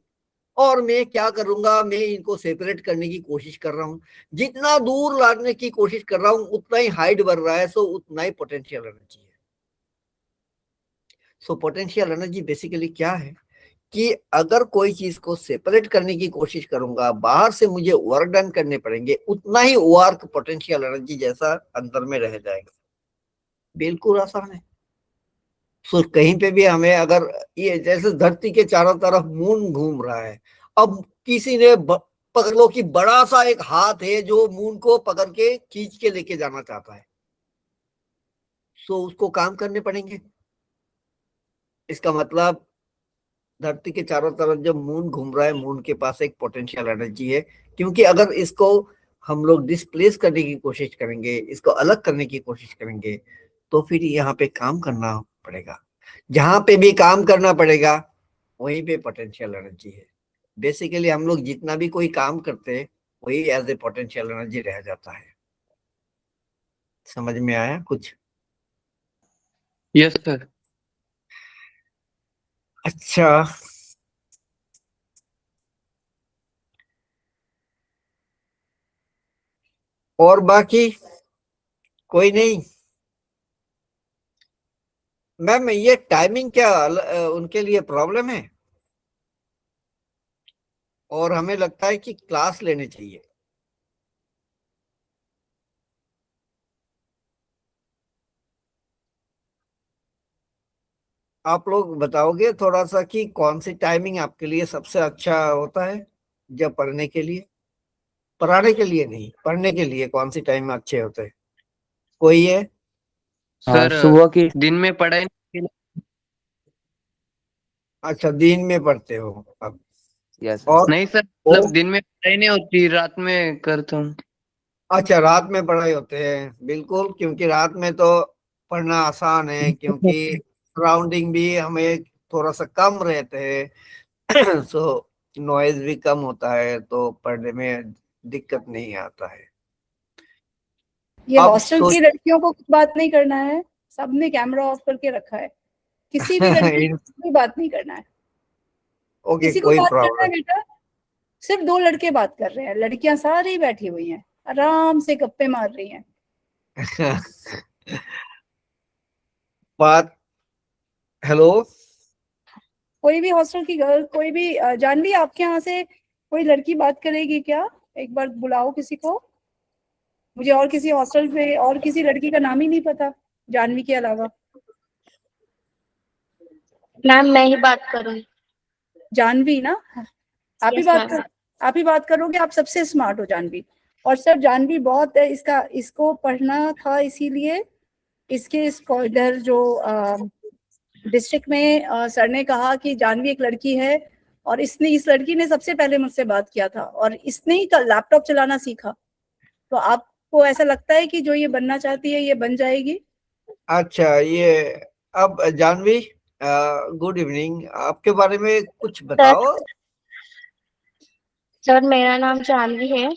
S2: और मैं क्या करूंगा, मैं इनको सेपरेट करने की कोशिश कर रहा हूं। जितना दूर लाने की कोशिश कर रहा हूं उतना ही हाइट बढ़ रहा है, सो उतना ही पोटेंशियल एनर्जी है। सो पोटेंशियल एनर्जी बेसिकली क्या है कि अगर कोई चीज को सेपरेट करने की कोशिश करूंगा, बाहर से मुझे वर्क डन करने पड़ेंगे, उतना ही वर्क पोटेंशियल एनर्जी जैसा अंदर में रह जाएगा। बिल्कुल आसान है। सो कहीं पे भी हमें अगर ये जैसे धरती के चारों तरफ मून घूम रहा है, अब किसी ने पकड़ लो कि बड़ा सा एक हाथ है जो मून को पकड़ के खींच के लेके जाना चाहता है, सो उसको काम करने पड़ेंगे। इसका मतलब धरती के चारों तरफ जब मून घूम रहा है, मून के पास एक पोटेंशियल एनर्जी है, क्योंकि अगर इसको हम लोग डिस्प्लेस करने की कोशिश करेंगे, इसको अलग करने की कोशिश करेंगे, तो फिर यहाँ पे काम करना पड़ेगा। जहां पे भी काम करना पड़ेगा वहीं पे पोटेंशियल एनर्जी है। बेसिकली हम लोग जितना भी कोई काम करते हैं वही एज ए पोटेंशियल एनर्जी रह जाता है। समझ में आया कुछ?
S6: Yes sir.
S2: अच्छा, और बाकी कोई नहीं? मैम ये टाइमिंग क्या उनके लिए प्रॉब्लम है? और हमें लगता है कि क्लास लेनी चाहिए। आप लोग बताओगे थोड़ा सा कि कौन सी टाइमिंग आपके लिए सबसे अच्छा होता है जब पढ़ने के लिए? पढ़ाने के लिए नहीं, पढ़ने के लिए कौन सी टाइम अच्छे होते हैं? कोई है?
S6: सर
S3: सुबह की।
S6: दिन में पढ़ाई के लिए-
S2: अच्छा, दिन में पढ़ते हो अब?
S3: यस
S2: और
S6: नहीं सर,
S2: वो
S6: मतलब दिन में पढ़ाई नहीं होती, रात में करता हूँ।
S2: अच्छा, रात में पढ़ाई होते हैं, बिल्कुल, क्योंकि रात में तो पढ़ना आसान है, क्योंकि सराउंडिंग भी हमें थोड़ा सा कम रहते हैं। सो नॉइज भी कम होता है, तो पढ़ने में दिक्कत नहीं आता है।
S4: ये
S2: अब
S4: हॉस्टल की
S2: सोच
S4: लड़कियों को कुछ बात नहीं करना है, सबने कैमरा ऑफ करके रखा है, किसी भी लड़की को कोई बात नहीं करना है।
S2: ओके,
S4: किसी को
S2: कोई
S4: बात करना है
S2: प्रॉब्लम।
S4: बेटा, सिर्फ 2 लड़के बात कर रहे हैं, लड़कियां सारी बैठी हुई हैं, आराम से गप्पे मार रही हैं।
S2: बात, हेलो।
S4: कोई भी हॉस्टल की गर्ल, कोई भी जानवी आपके यहाँ से कोई लड़की बात करेगी क्या? एक बार बुलाओ किसी को। मुझे और किसी हॉस्टल पे और किसी लड़की का नाम ही नहीं पता जानवी के अलावा।
S5: मैम मैं ही बात करूँ?
S4: जानवी ना, आप ही
S5: यस
S4: बात
S5: मैम।
S4: कर, आप ही बात करोगे, आप सबसे स्मार्ट हो जानवी। और सर जानवी बहुत है, इसका इसको पढ़ना था, इसीलिए इसके इस इधर जो डिस्ट्रिक्ट में सर ने कहा कि जानवी एक लड़की है, और इस लड़की ने सबसे पहले मुझसे बात किया था, और इसने ही लैपटॉप चलाना सीखा। तो आपको ऐसा लगता है कि जो ये बनना चाहती है ये बन जाएगी?
S2: अच्छा, ये अब जानवी, गुड इवनिंग, आपके बारे में कुछ
S5: सर,
S2: बताओ।
S5: सर मेरा नाम जानवी है।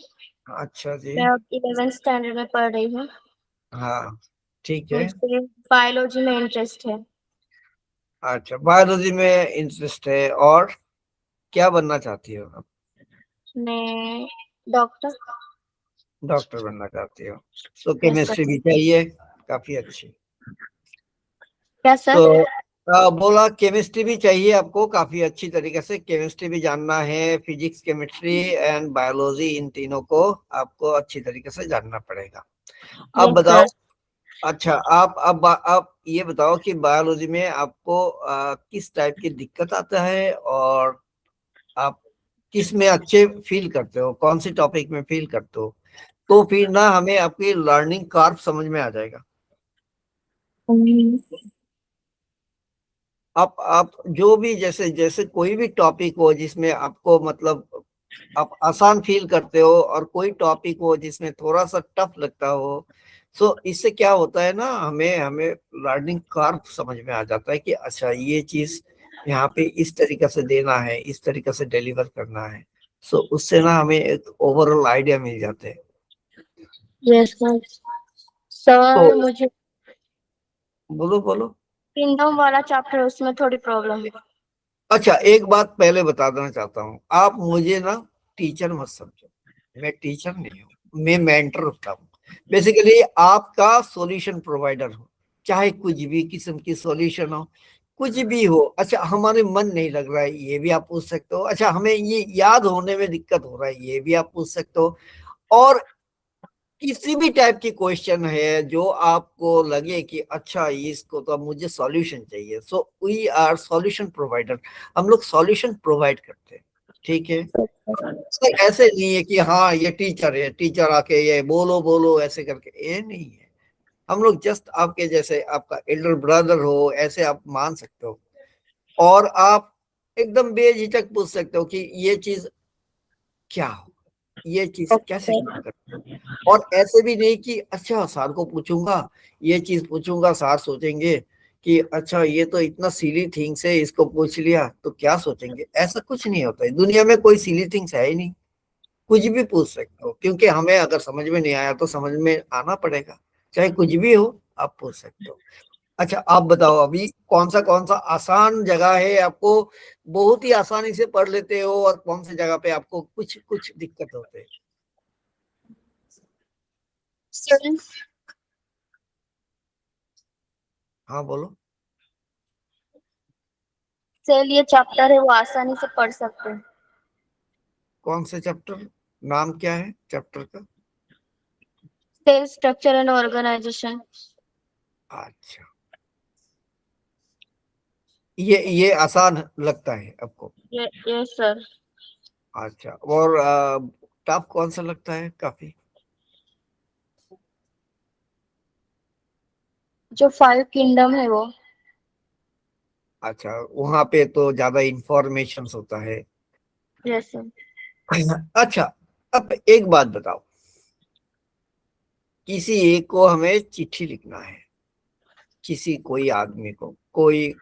S2: अच्छा जी।
S5: मैं अब 11th स्टैंडर्ड में पढ़ रही हूँ।
S2: हाँ, ठीक है।
S5: मुझे बायोलॉजी में इंटरेस्ट है।
S2: अच्छा, बायोलॉजी में इंटरेस्ट है, और क्या बनना चाहती हो आप?
S5: मैं डॉक्टर।
S2: डॉक्टर बनना चाहती हो, तो
S5: यस सर।
S2: केमिस्ट्री भी चाहिए, काफी अच्छी।
S5: क्या सर?
S2: तो बोला केमिस्ट्री भी चाहिए आपको, काफी अच्छी तरीके से केमिस्ट्री भी जानना है, फिजिक्स, केमिस्ट्री एंड बायोलॉजी, इन तीनों को आपको अच्छी तरीके से जानना पड़ेगा। अब
S5: यस
S2: बताओ।
S5: सर।
S2: अच्छा, आप ये बताओ कि बायोलॉजी में आपको किस टाइप की दिक्कत आता है, और आप किस में अच्छे फील करते हो, कौन सी टॉपिक में फील करते हो? तो फिर ना हमें आपकी लर्निंग कर्व समझ में आ जाएगा। आप जो भी, जैसे जैसे कोई भी टॉपिक हो जिसमें आपको मतलब आप आसान फील करते हो, और कोई टॉपिक हो जिसमें थोड़ा सा टफ लगता हो, सो इससे क्या होता है ना, हमें हमें लर्निंग कर्व समझ में आ जाता है कि अच्छा, ये चीज यहाँ पे इस तरीके से देना है, इस तरीके से डिलीवर करना है। सो उससे ना हमें एक ओवरऑल आइडिया मिल जाते हैं।
S5: Yes sir.
S2: तो
S5: सर मुझे
S2: बोलो बोलो।
S5: किंगडम वाला चैप्टर, उसमें थोड़ी प्रॉब्लम है।
S2: अच्छा, एक बात पहले बता देना चाहता हूँ, आप मुझे ना टीचर मत समझो, मैं टीचर नहीं हूँ, मैं मेंटर होता हूँ। बेसिकली आपका सॉल्यूशन प्रोवाइडर हूँ, चाहे कुछ भी किस्म की सॉल्यूशन हो, कुछ भी हो। अच्छा, हमारे मन नहीं लग रहा है, ये भी आप पूछ सकते हो। अच्छा, हमें ये याद होने में दिक्कत हो रहा है, ये भी आप पूछ सकते हो। और किसी भी टाइप की क्वेश्चन है जो आपको लगे कि अच्छा, इसको तो अब मुझे सॉल्यूशन चाहिए, so we are solution provider. हम लोग सॉल्यूशन प्रोवाइड करते हैं, ठीक है। तो ऐसे नहीं है कि हाँ ये टीचर है, टीचर आके ये बोलो बोलो ऐसे करके, ये नहीं है। हम लोग जस्ट आपके जैसे, आपका एल्डर ब्रदर हो, ऐसे आप मान सकते हो। और आप एकदम बेझिझक पूछ सकते हो कि ये चीज क्या हो, ये चीज कैसे काम करती है। और ऐसे भी नहीं कि अच्छा सर को पूछूंगा, ये चीज पूछूंगा, सर सोचेंगे कि अच्छा ये तो इतना सिली थिंग्स है, इसको पूछ लिया तो क्या सोचेंगे। ऐसा कुछ नहीं होता है, दुनिया में कोई सिली थिंग्स है ही नहीं, कुछ भी पूछ सकते हो, क्योंकि हमें अगर समझ में नहीं आया तो समझ में आना पड़ेगा, चाहे कुछ भी हो आप पूछ सकते हो। अच्छा आप बताओ अभी कौन सा आसान जगह है, आपको बहुत ही आसानी से पढ़ लेते हो, और कौन सी जगह पे आपको कुछ कुछ दिक्कत होते है।
S5: स्टूडेंट्स,
S2: हाँ बोलो।
S5: सेल ये चैप्टर है वो आसानी से पढ़ सकते हैं।
S2: कौन से चैप्टर, नाम क्या है चैप्टर का?
S5: Cell structure and organisation.
S2: अच्छा, ये आसान लगता है आपको?
S5: ये सर।
S2: अच्छा, और टफ कौन सा लगता है काफी?
S5: जो 5 किंगडम है वो।
S2: अच्छा, वहां पे तो ज्यादा इंफॉर्मेशन होता है।
S5: Yes sir.
S2: अच्छा, अब एक बात बताओ, किसी एक को हमें चिट्ठी लिखना है, किसी कोई आदमी को, कोई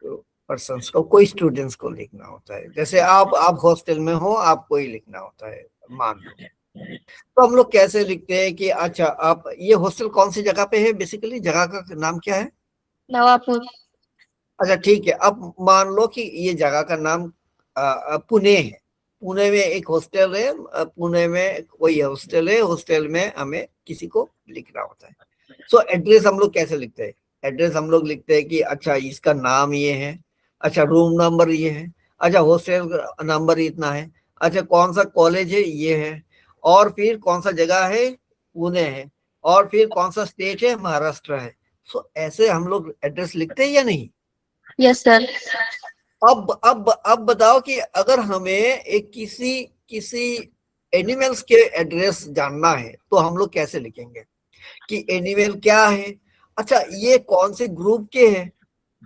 S2: पर्सन्स को, कोई स्टूडेंट्स को लिखना होता है। जैसे आप हॉस्टल में हो, आपको ही लिखना होता है मान लो, तो हम लोग कैसे लिखते हैं कि अच्छा आप, ये हॉस्टल कौन सी जगह पे है, बेसिकली जगह का नाम क्या है?
S5: नवापुर।
S2: अच्छा ठीक है, अब मान लो कि ये जगह का नाम पुणे है, पुणे में एक हॉस्टल है, पुणे में कोई हॉस्टल है, हॉस्टल में हमें किसी को लिखना होता है। सो एड्रेस हम लोग कैसे लिखते हैं? एड्रेस हम लोग लिखते हैं कि अच्छा इसका नाम ये है, अच्छा रूम नंबर ये है, अच्छा हॉस्टल नंबर इतना है, अच्छा कौन सा कॉलेज है ये है, और फिर कौन सा जगह है, पुणे है, और फिर कौन सा स्टेट है, महाराष्ट्र है। सो ऐसे हम लोग एड्रेस लिखते हैं या नहीं?
S5: Yes sir.
S2: अब बताओ कि अगर हमें एक किसी किसी एनिमल्स के एड्रेस जानना है तो हम लोग कैसे लिखेंगे कि एनिमल क्या है, अच्छा ये कौन से ग्रुप के हैं,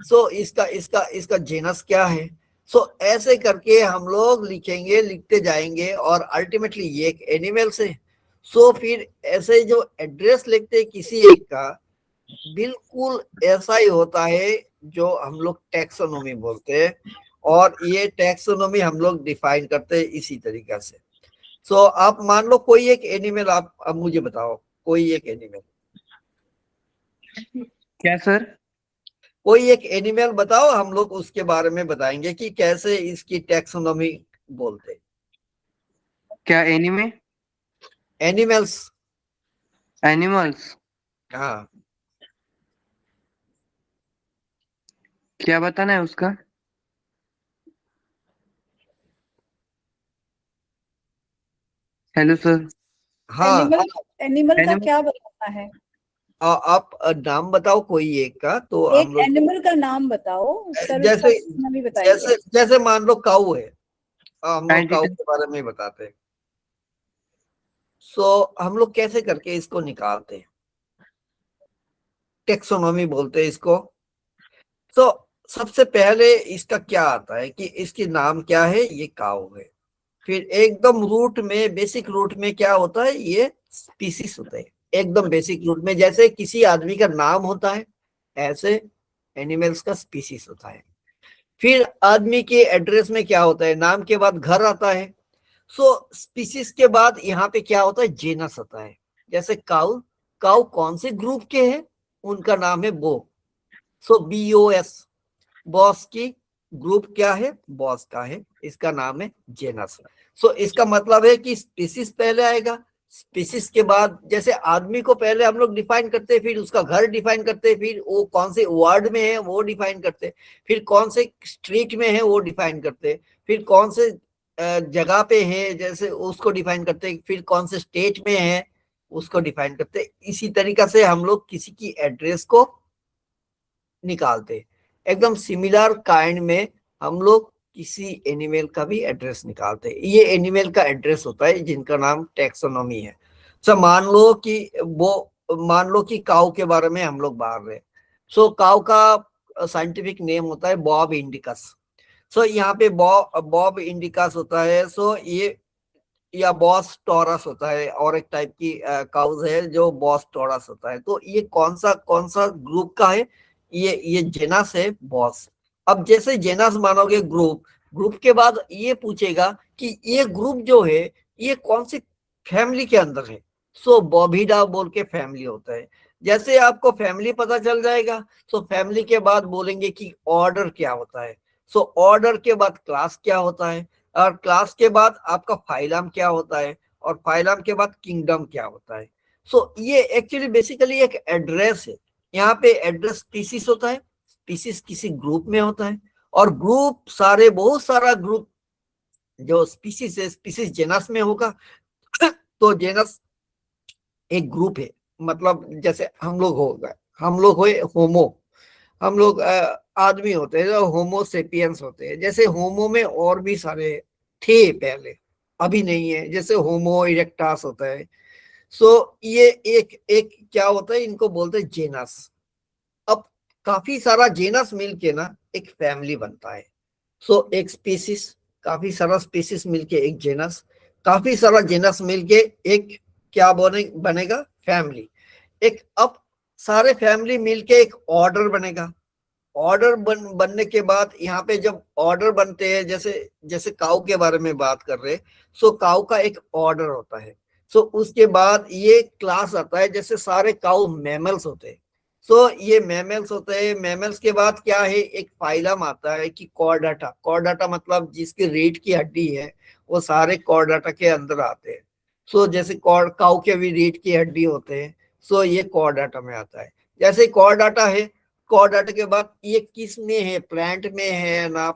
S2: सो इसका इसका इसका जेनस क्या है। सो ऐसे करके हम लोग लिखेंगे, लिखते जाएंगे, और अल्टीमेटली ये एक एनिमल से। सो फिर ऐसे जो एड्रेस लिखते हैं किसी एक का, बिल्कुल ऐसा ही होता है जो हम लोग टैक्सोनॉमी बोलते हैं, और ये टैक्सोनॉमी हम लोग डिफाइन करते हैं इसी तरीका से। सो आप मान लो कोई एक एनिमल, आप अब मुझे बताओ कोई एक एनिमल,
S6: क्या सर?
S2: कोई एक एनिमल बताओ, हम लोग उसके बारे में बताएंगे कि कैसे इसकी टैक्सोनॉमी बोलते हैं।
S6: क्या एनिमे?
S2: एनिमल्स।
S6: एनिमल्स?
S2: हाँ,
S6: क्या बताना है उसका? Hello sir.
S2: हाँ।
S4: एनिमल, एनिमल का
S6: एनिमल?
S4: क्या बताना है?
S2: आप नाम बताओ कोई एक का, तो
S4: एक
S2: हम लोग
S4: एनिमल का नाम बताओ सर, उसका
S2: जैसे
S4: नाम भी बताइए।
S2: जैसे जैसे मान लो काऊ है, हम लोग काऊ
S6: एंटिटी?
S2: के बारे में बताते हैं। सो हम लोग कैसे करके इसको निकालते हैं, टेक्सोनॉमी बोलते हैं इसको। तो सबसे पहले इसका क्या आता है कि इसके नाम क्या है, ये काऊ है। फिर एकदम रूट में, बेसिक रूट में क्या होता है, ये स्पीसीज होते हैं। एकदम बेसिक रूट में जैसे किसी आदमी का नाम होता है, ऐसे एनिमल्स का स्पीसीज होता है। फिर आदमी के एड्रेस में क्या होता है, नाम के बाद घर आता है। सो स्पीसीज के बाद यहाँ पे क्या होता है, जेनस होता है। जैसे काउ, काउ कौन से ग्रुप के हैं, उनका नाम है बो। सो BOS, बॉस की ग्रुप क्या है, बॉस का है, इसका नाम है जेनस। सो इसका मतलब है कि स्पीसीज पहले आएगा, स्पीसीज के बाद जैसे आदमी को पहले हम लोग डिफाइन करते हैं, फिर उसका घर डिफाइन करते हैं, फिर वो कौन से वार्ड में है वो डिफाइन करते हैं, फिर कौन से स्ट्रीट में है वो डिफाइन करते हैं, फिर कौन से जगह पे है जैसे उसको डिफाइन करते हैं, फिर कौन से स्टेट में है उसको डिफाइन करते हैं। इसी तरीका से हम लोग किसी की एड्रेस को निकालते। एकदम सिमिलर काइंड में हम लोग किसी एनिमल का भी एड्रेस निकालते हैं। ये एनिमल का एड्रेस होता है जिनका नाम टैक्सोनॉमी है। सो मान लो कि काऊ के बारे में हम लोग बात रहे। सो काऊ का साइंटिफिक नेम होता है बॉब इंडिकस। सो यहाँ पे बॉब इंडिकस होता है। सो ये, या बॉस टॉरस होता है, और एक टाइप की काउज है जो बॉस टॉरस होता है। तो ये कौन सा ग्रुप का है, ये जेनस है बॉस। अब जैसे जेनस मानोगे ग्रुप, ग्रुप के बाद ये पूछेगा कि ये ग्रुप जो है ये कौन सी फैमिली के अंदर है। सो बॉबिडा बोल के फैमिली होता है। जैसे आपको फैमिली पता चल जाएगा, सो फैमिली के बाद बोलेंगे कि ऑर्डर क्या होता है। सो ऑर्डर के बाद क्लास क्या होता है, और क्लास के बाद आपका फाइलम क्या होता है, और फाइलम के बाद किंगडम क्या होता है। सो ये एक्चुअली बेसिकली एक एड्रेस है। यहाँ पे एड्रेस स्पीसीज होता है, स्पीसीज किसी ग्रुप में होता है, और ग्रुप सारे बहुत सारा ग्रुप जो स्पीसीज है, स्पीसीज जेनस में होगा। तो जेनस एक ग्रुप है, मतलब जैसे हम लोग हो गए, हम लोग हुए होमो, हम लोग आदमी होते हैं जो होमो सेपियंस होते हैं। जैसे होमो में और भी सारे थे पहले, अभी नहीं है, जैसे होमो इरेक्टास होता है। सो ये एक एक क्या होता है, इनको बोलते हैं जेनस। अब काफी सारा जेनस मिलके ना एक फैमिली बनता है। सो एक स्पीसीज, काफी सारा स्पीसीज मिलके एक जेनस, काफी सारा जेनस मिलके एक क्या बनेगा फैमिली। एक अब सारे फैमिली मिलके एक ऑर्डर बनेगा। ऑर्डर बनने के बाद यहाँ पे जब ऑर्डर बनते हैं, जैसे जैसे काऊ के बारे में बात कर रहे, सो काऊ का एक ऑर्डर होता है। सो उसके बाद ये क्लास आता है, जैसे सारे काऊ मैमल्स होते हैं। सो ये मैमल्स होते हैं। मैमल्स के बाद क्या है, एक फाइलम आता है कि कॉर्डाटा। कॉर्डाटा मतलब जिसकी रीढ़ की हड्डी है वो सारे कॉर्डाटा के अंदर आते हैं। सो जैसे काऊ के भी रीढ़ की हड्डी होते हैं, सो ये कॉर्डाटा में आता है। जैसे कॉर्डाटा है, कॉर्डाटा के बाद ये किस में है, प्लांट में है ना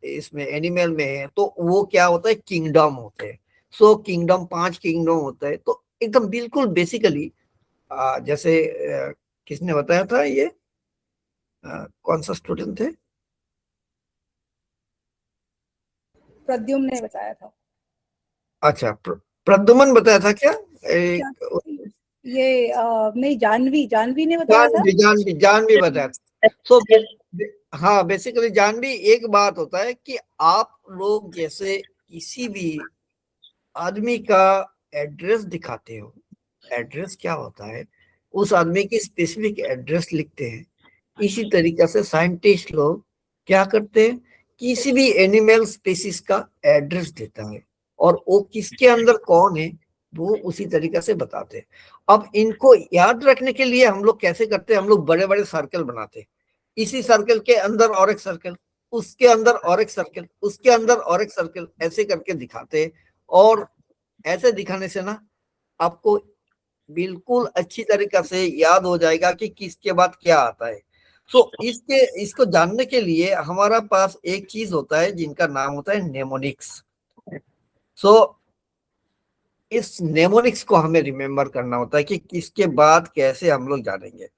S2: इसमें एनिमल में है, तो वो क्या होता है, किंगडम होते हैं। सो किंगडम 5 किंगडम होता है। तो एकदम बिल्कुल बेसिकली जैसे किसने बताया था ये, कौन सा स्टूडेंट थे?
S4: प्रद्युम्न ने बताया था।
S2: अच्छा, प्रद्युमन बताया था क्या?
S4: ये नहीं, जानवी ने बताया था।
S2: जानवी बताया था। सो हाँ, बेसिकली जानवी एक बात होता है कि आप लोग जैसे किसी भी आदमी का एड्रेस दिखाते हो, एड्रेस क्या होता है, उस आदमी की स्पेसिफिक एड्रेस लिखते हैं। इसी तरीके से साइंटिस्ट लोग क्या करते हैं, किसी भी एनिमल स्पीसीज का एड्रेस देता है, और वो किसके अंदर कौन है वो उसी तरीके से बताते हैं। अब इनको याद रखने के लिए हम लोग कैसे करते हैं, हम लोग बड़े बड़े सर्कल बनाते हैं। इसी सर्कल के अंदर और एक सर्कल, उसके अंदर और एक सर्कल, उसके अंदर और एक सर्कल, ऐसे करके दिखाते हैं। और ऐसे दिखाने से ना आपको बिल्कुल अच्छी तरीके से याद हो जाएगा कि किसके बाद क्या आता है। सो इसको जानने के लिए हमारा पास एक चीज होता है जिनका नाम होता है नेमोनिक्स। सो इस नेमोनिक्स को हमें रिमेम्बर करना होता है कि किसके बाद कैसे हम लोग जानेंगे।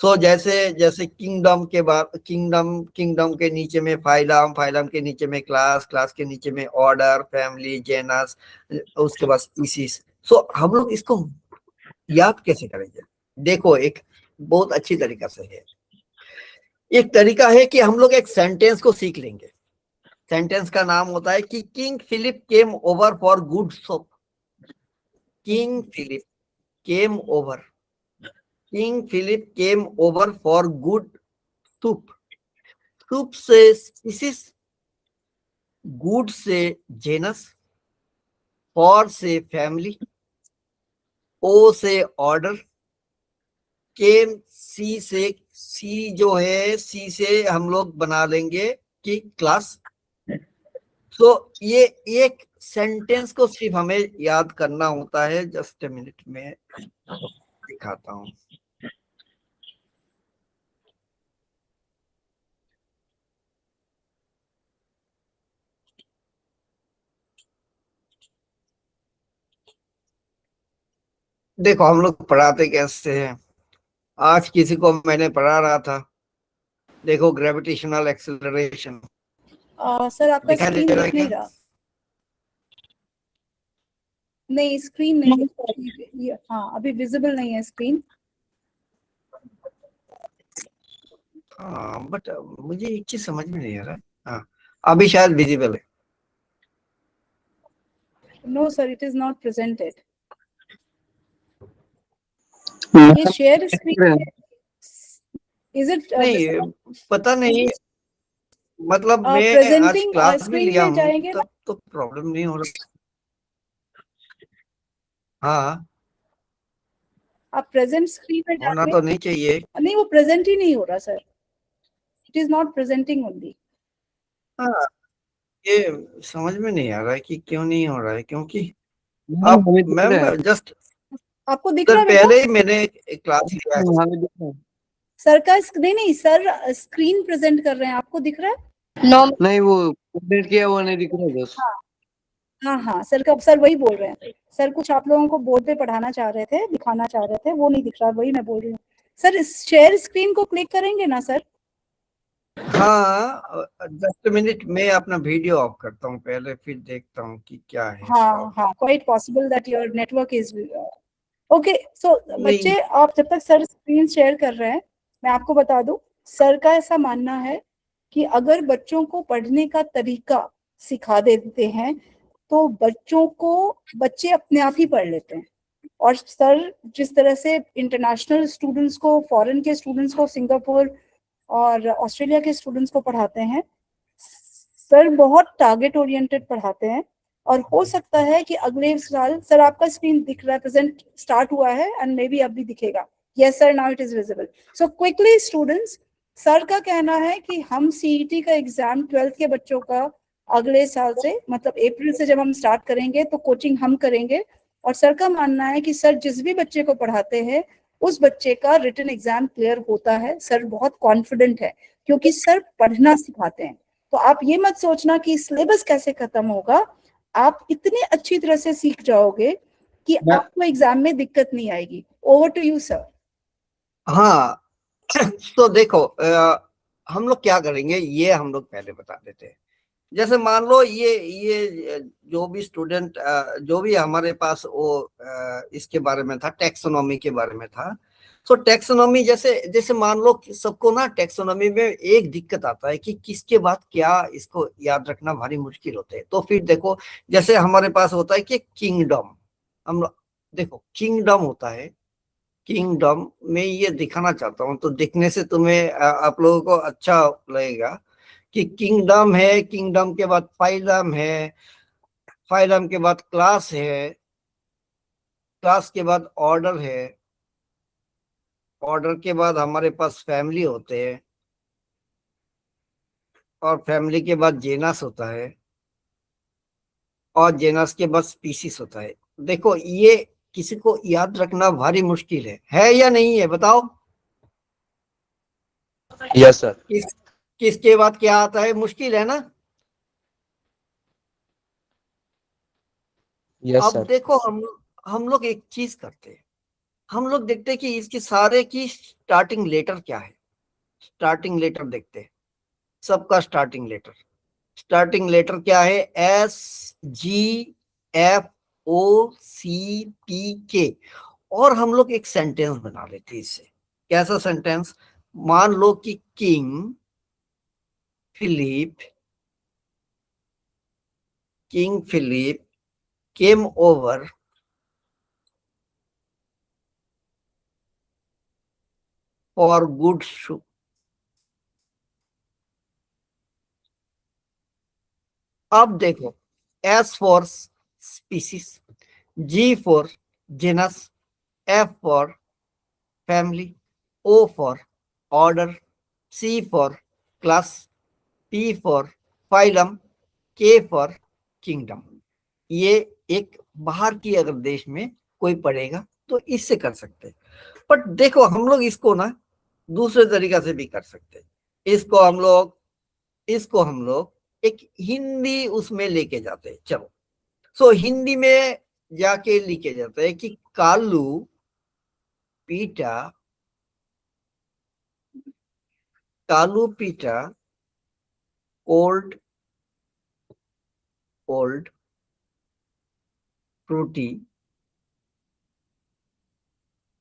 S2: सो जैसे जैसे किंगडम के बाद किंगडम, किंगडम के नीचे में फाइलम, फाइलम के नीचे में क्लास, क्लास के नीचे में ऑर्डर, फैमिली, जेनस, उसके बाद स्पीसीज। सो हम लोग इसको याद कैसे करेंगे? देखो, एक बहुत अच्छी तरीका से है। एक तरीका है कि हम लोग एक सेंटेंस को सीख लेंगे। सेंटेंस का नाम होता है कि king Philip came over for good soap. King Philip came over, king Philip came over for good soup. Soup से स्पीसीज, गुड से जेनस, फॉर से फैमिली, ओ से ऑर्डर, केम सी से, सी जो है सी से हम लोग बना लेंगे कि क्लास। तो ये एक सेंटेंस को सिर्फ हमें याद करना होता है। जस्ट ए मिनट में दिखाता हूं। देखो हम लोग पढ़ाते कैसे हैं। आज किसी को मैंने पढ़ा रहा था, देखो ग्रेविटेशनल एक्सेलरेशन
S4: सर आपका
S2: दिखाई
S4: स्क्रीन
S2: दे रहा है
S4: दिख नहीं
S2: क्या?
S4: रहा। नहीं, स्क्रीन नहीं। हाँ, अभी विजिबल नहीं है स्क्रीन।
S2: हाँ, बट मुझे एक चीज समझ में नहीं आ रहा है। हाँ, अभी शायद विजिबल है।
S4: No sir, it is not presented. ये शेयर स्क्रीन, इज इट
S2: नहीं, पता नहीं, मतलब मैं आज
S4: प्रेजेंटिंग
S2: क्लास भी
S4: स्क्रीन
S2: लिया
S4: पे
S2: हूँ
S4: जाएंगे ना?
S2: तब तो प्रॉब्लम नहीं हो रहा। हाँ,
S4: आप प्रेजेंट स्क्रीन पे
S2: होना
S4: जाएंगे।
S2: तो नहीं चाहिए।
S4: नहीं, वो प्रेजेंट ही नहीं हो रहा sir, it is not presenting only.
S2: हाँ, ये समझ में नहीं आ रहा है कि क्यों नहीं हो रहा है, क्योंकि
S6: नहीं,
S2: अब
S6: हमें दिख
S2: मैम
S6: रहा है।
S2: जस्ट
S4: आपको दिख
S2: सर
S4: रहा है बेटा?
S2: पहले ही मैंने एक क्लास लिया है।
S6: हमें दिख रहा है।
S4: सर का नहीं नहीं सर स्क्रीन प्रेजेंट कर रहे हैं, आपको दिख रहा है?
S5: नो
S6: नहीं, वो अपडेट किया वो नहीं दिख रहा है बस।
S4: हाँ हाँ हाँ, सर का सर वही बोल रहे हैं। सर कुछ आप लोगों को बोर्ड पे पढ़ाना चाह रहे थे, दिखाना चाह रहे थे, वो नहीं दिख रहा, वही मैं बोल रही हूँ। सर इस शेयर स्क्रीन को क्लिक करेंगे ना सर?
S2: हाँ, जस्ट मिनट, मैं अपना वीडियो ऑफ करता हूँ पहले, फिर देखता हूँ कि क्या है
S4: हाँ
S2: प्रॉब्लम।
S4: हाँ, quite possible that your network is okay. So
S2: नहीं,
S4: बच्चे, आप जब तक सर स्क्रीन शेयर कर रहे हैं, मैं आपको बता दूं, सर का ऐसा मानना है कि अगर बच्चों को पढ़ने का तरीका सिखा देते हैं तो बच्चे अपने आप ही पढ़ लेते हैं। और सर जिस तरह से इंटरनेशनल स्टूडेंट्स को, फॉरेन के स्टूडेंट्स को, सिंगापुर और ऑस्ट्रेलिया के स्टूडेंट्स को पढ़ाते हैं, सर बहुत टारगेट ओरिएंटेड पढ़ाते हैं। और हो सकता है कि अगले साल, सर आपका स्क्रीन दिख रहा है, प्रेजेंट स्टार्ट हुआ है एंड मे बी अभी दिखेगा। Yes sir, now it is visible. So quickly students, sir का कहना है कि हम सीईटी का एग्जाम 12th के बच्चों का अगले साल से, मतलब अप्रैल से जब हम स्टार्ट करेंगे तो कोचिंग हम करेंगे। और सर का मानना है कि सर जिस भी बच्चे को पढ़ाते हैं उस बच्चे का रिटन एग्जाम क्लियर होता है। सर बहुत कॉन्फिडेंट है क्योंकि सर पढ़ना सिखाते हैं। तो आप ये मत सोचना कि सिलेबस कैसे खत्म होगा, आप इतने अच्छी तरह से सीख जाओगे कि
S6: मैं
S4: आपको एग्जाम में दिक्कत नहीं आएगी। Over to you sir.
S2: हाँ, तो देखो, हम लोग क्या करेंगे ये हम लोग पहले बता देते हैं। जैसे मान लो ये जो भी स्टूडेंट, जो भी हमारे पास वो इसके बारे में था, टेक्सोनॉमी के बारे में था। तो टेक्सोनॉमी, जैसे जैसे मान लो कि सबको ना टेक्सोनॉमी में एक दिक्कत आता है कि किसके बाद क्या, इसको याद रखना भारी मुश्किल होता है। तो फिर देखो, जैसे हमारे पास होता है कि किंगडम, हम लोग देखो किंगडम होता है। किंगडम में ये दिखाना चाहता हूँ तो दिखने से तुम्हें आप लोगों को अच्छा लगेगा कि किंगडम है, किंगडम के बाद फाइलम है, फाइलम के बाद क्लास है, क्लास के बाद ऑर्डर है, ऑर्डर के बाद हमारे पास फैमिली होते हैं, और फैमिली के बाद जेनस होता है, और जेनस के बाद स्पीसीज होता है। देखो ये किसी को याद रखना भारी मुश्किल है या नहीं है, बताओ।
S3: Yes sir.
S2: किस किसके बाद क्या आता है, मुश्किल है ना।
S3: यस
S2: अब
S3: सर।
S2: देखो, हम लोग एक चीज करते हैं, हम लोग देखते हैं कि इसके सारे की स्टार्टिंग लेटर क्या है। स्टार्टिंग लेटर देखते हैं, सबका स्टार्टिंग लेटर। स्टार्टिंग लेटर क्या है, SGFOCP। और हम लोग एक सेंटेंस बना लेते हैं इससे। कैसा सेंटेंस, मान लो कि Philip king Philip came over for good. अब देखो, S for species, G for genus, F for family, O for order, C for class, P for phylum, K for kingdom. ये एक बाहर की अगर देश में कोई पढ़ेगा तो इससे कर सकते हैं। बट देखो, हम लोग इसको ना दूसरे तरीका से भी कर सकते हैं। इसको हम लोग एक हिंदी उसमें लेके जाते हैं। चलो, सो हिंदी में जाके लिखे जाते हैं कि कालू पीटा, कालू पीटा कोल्ड ओल्ड फ्रूटी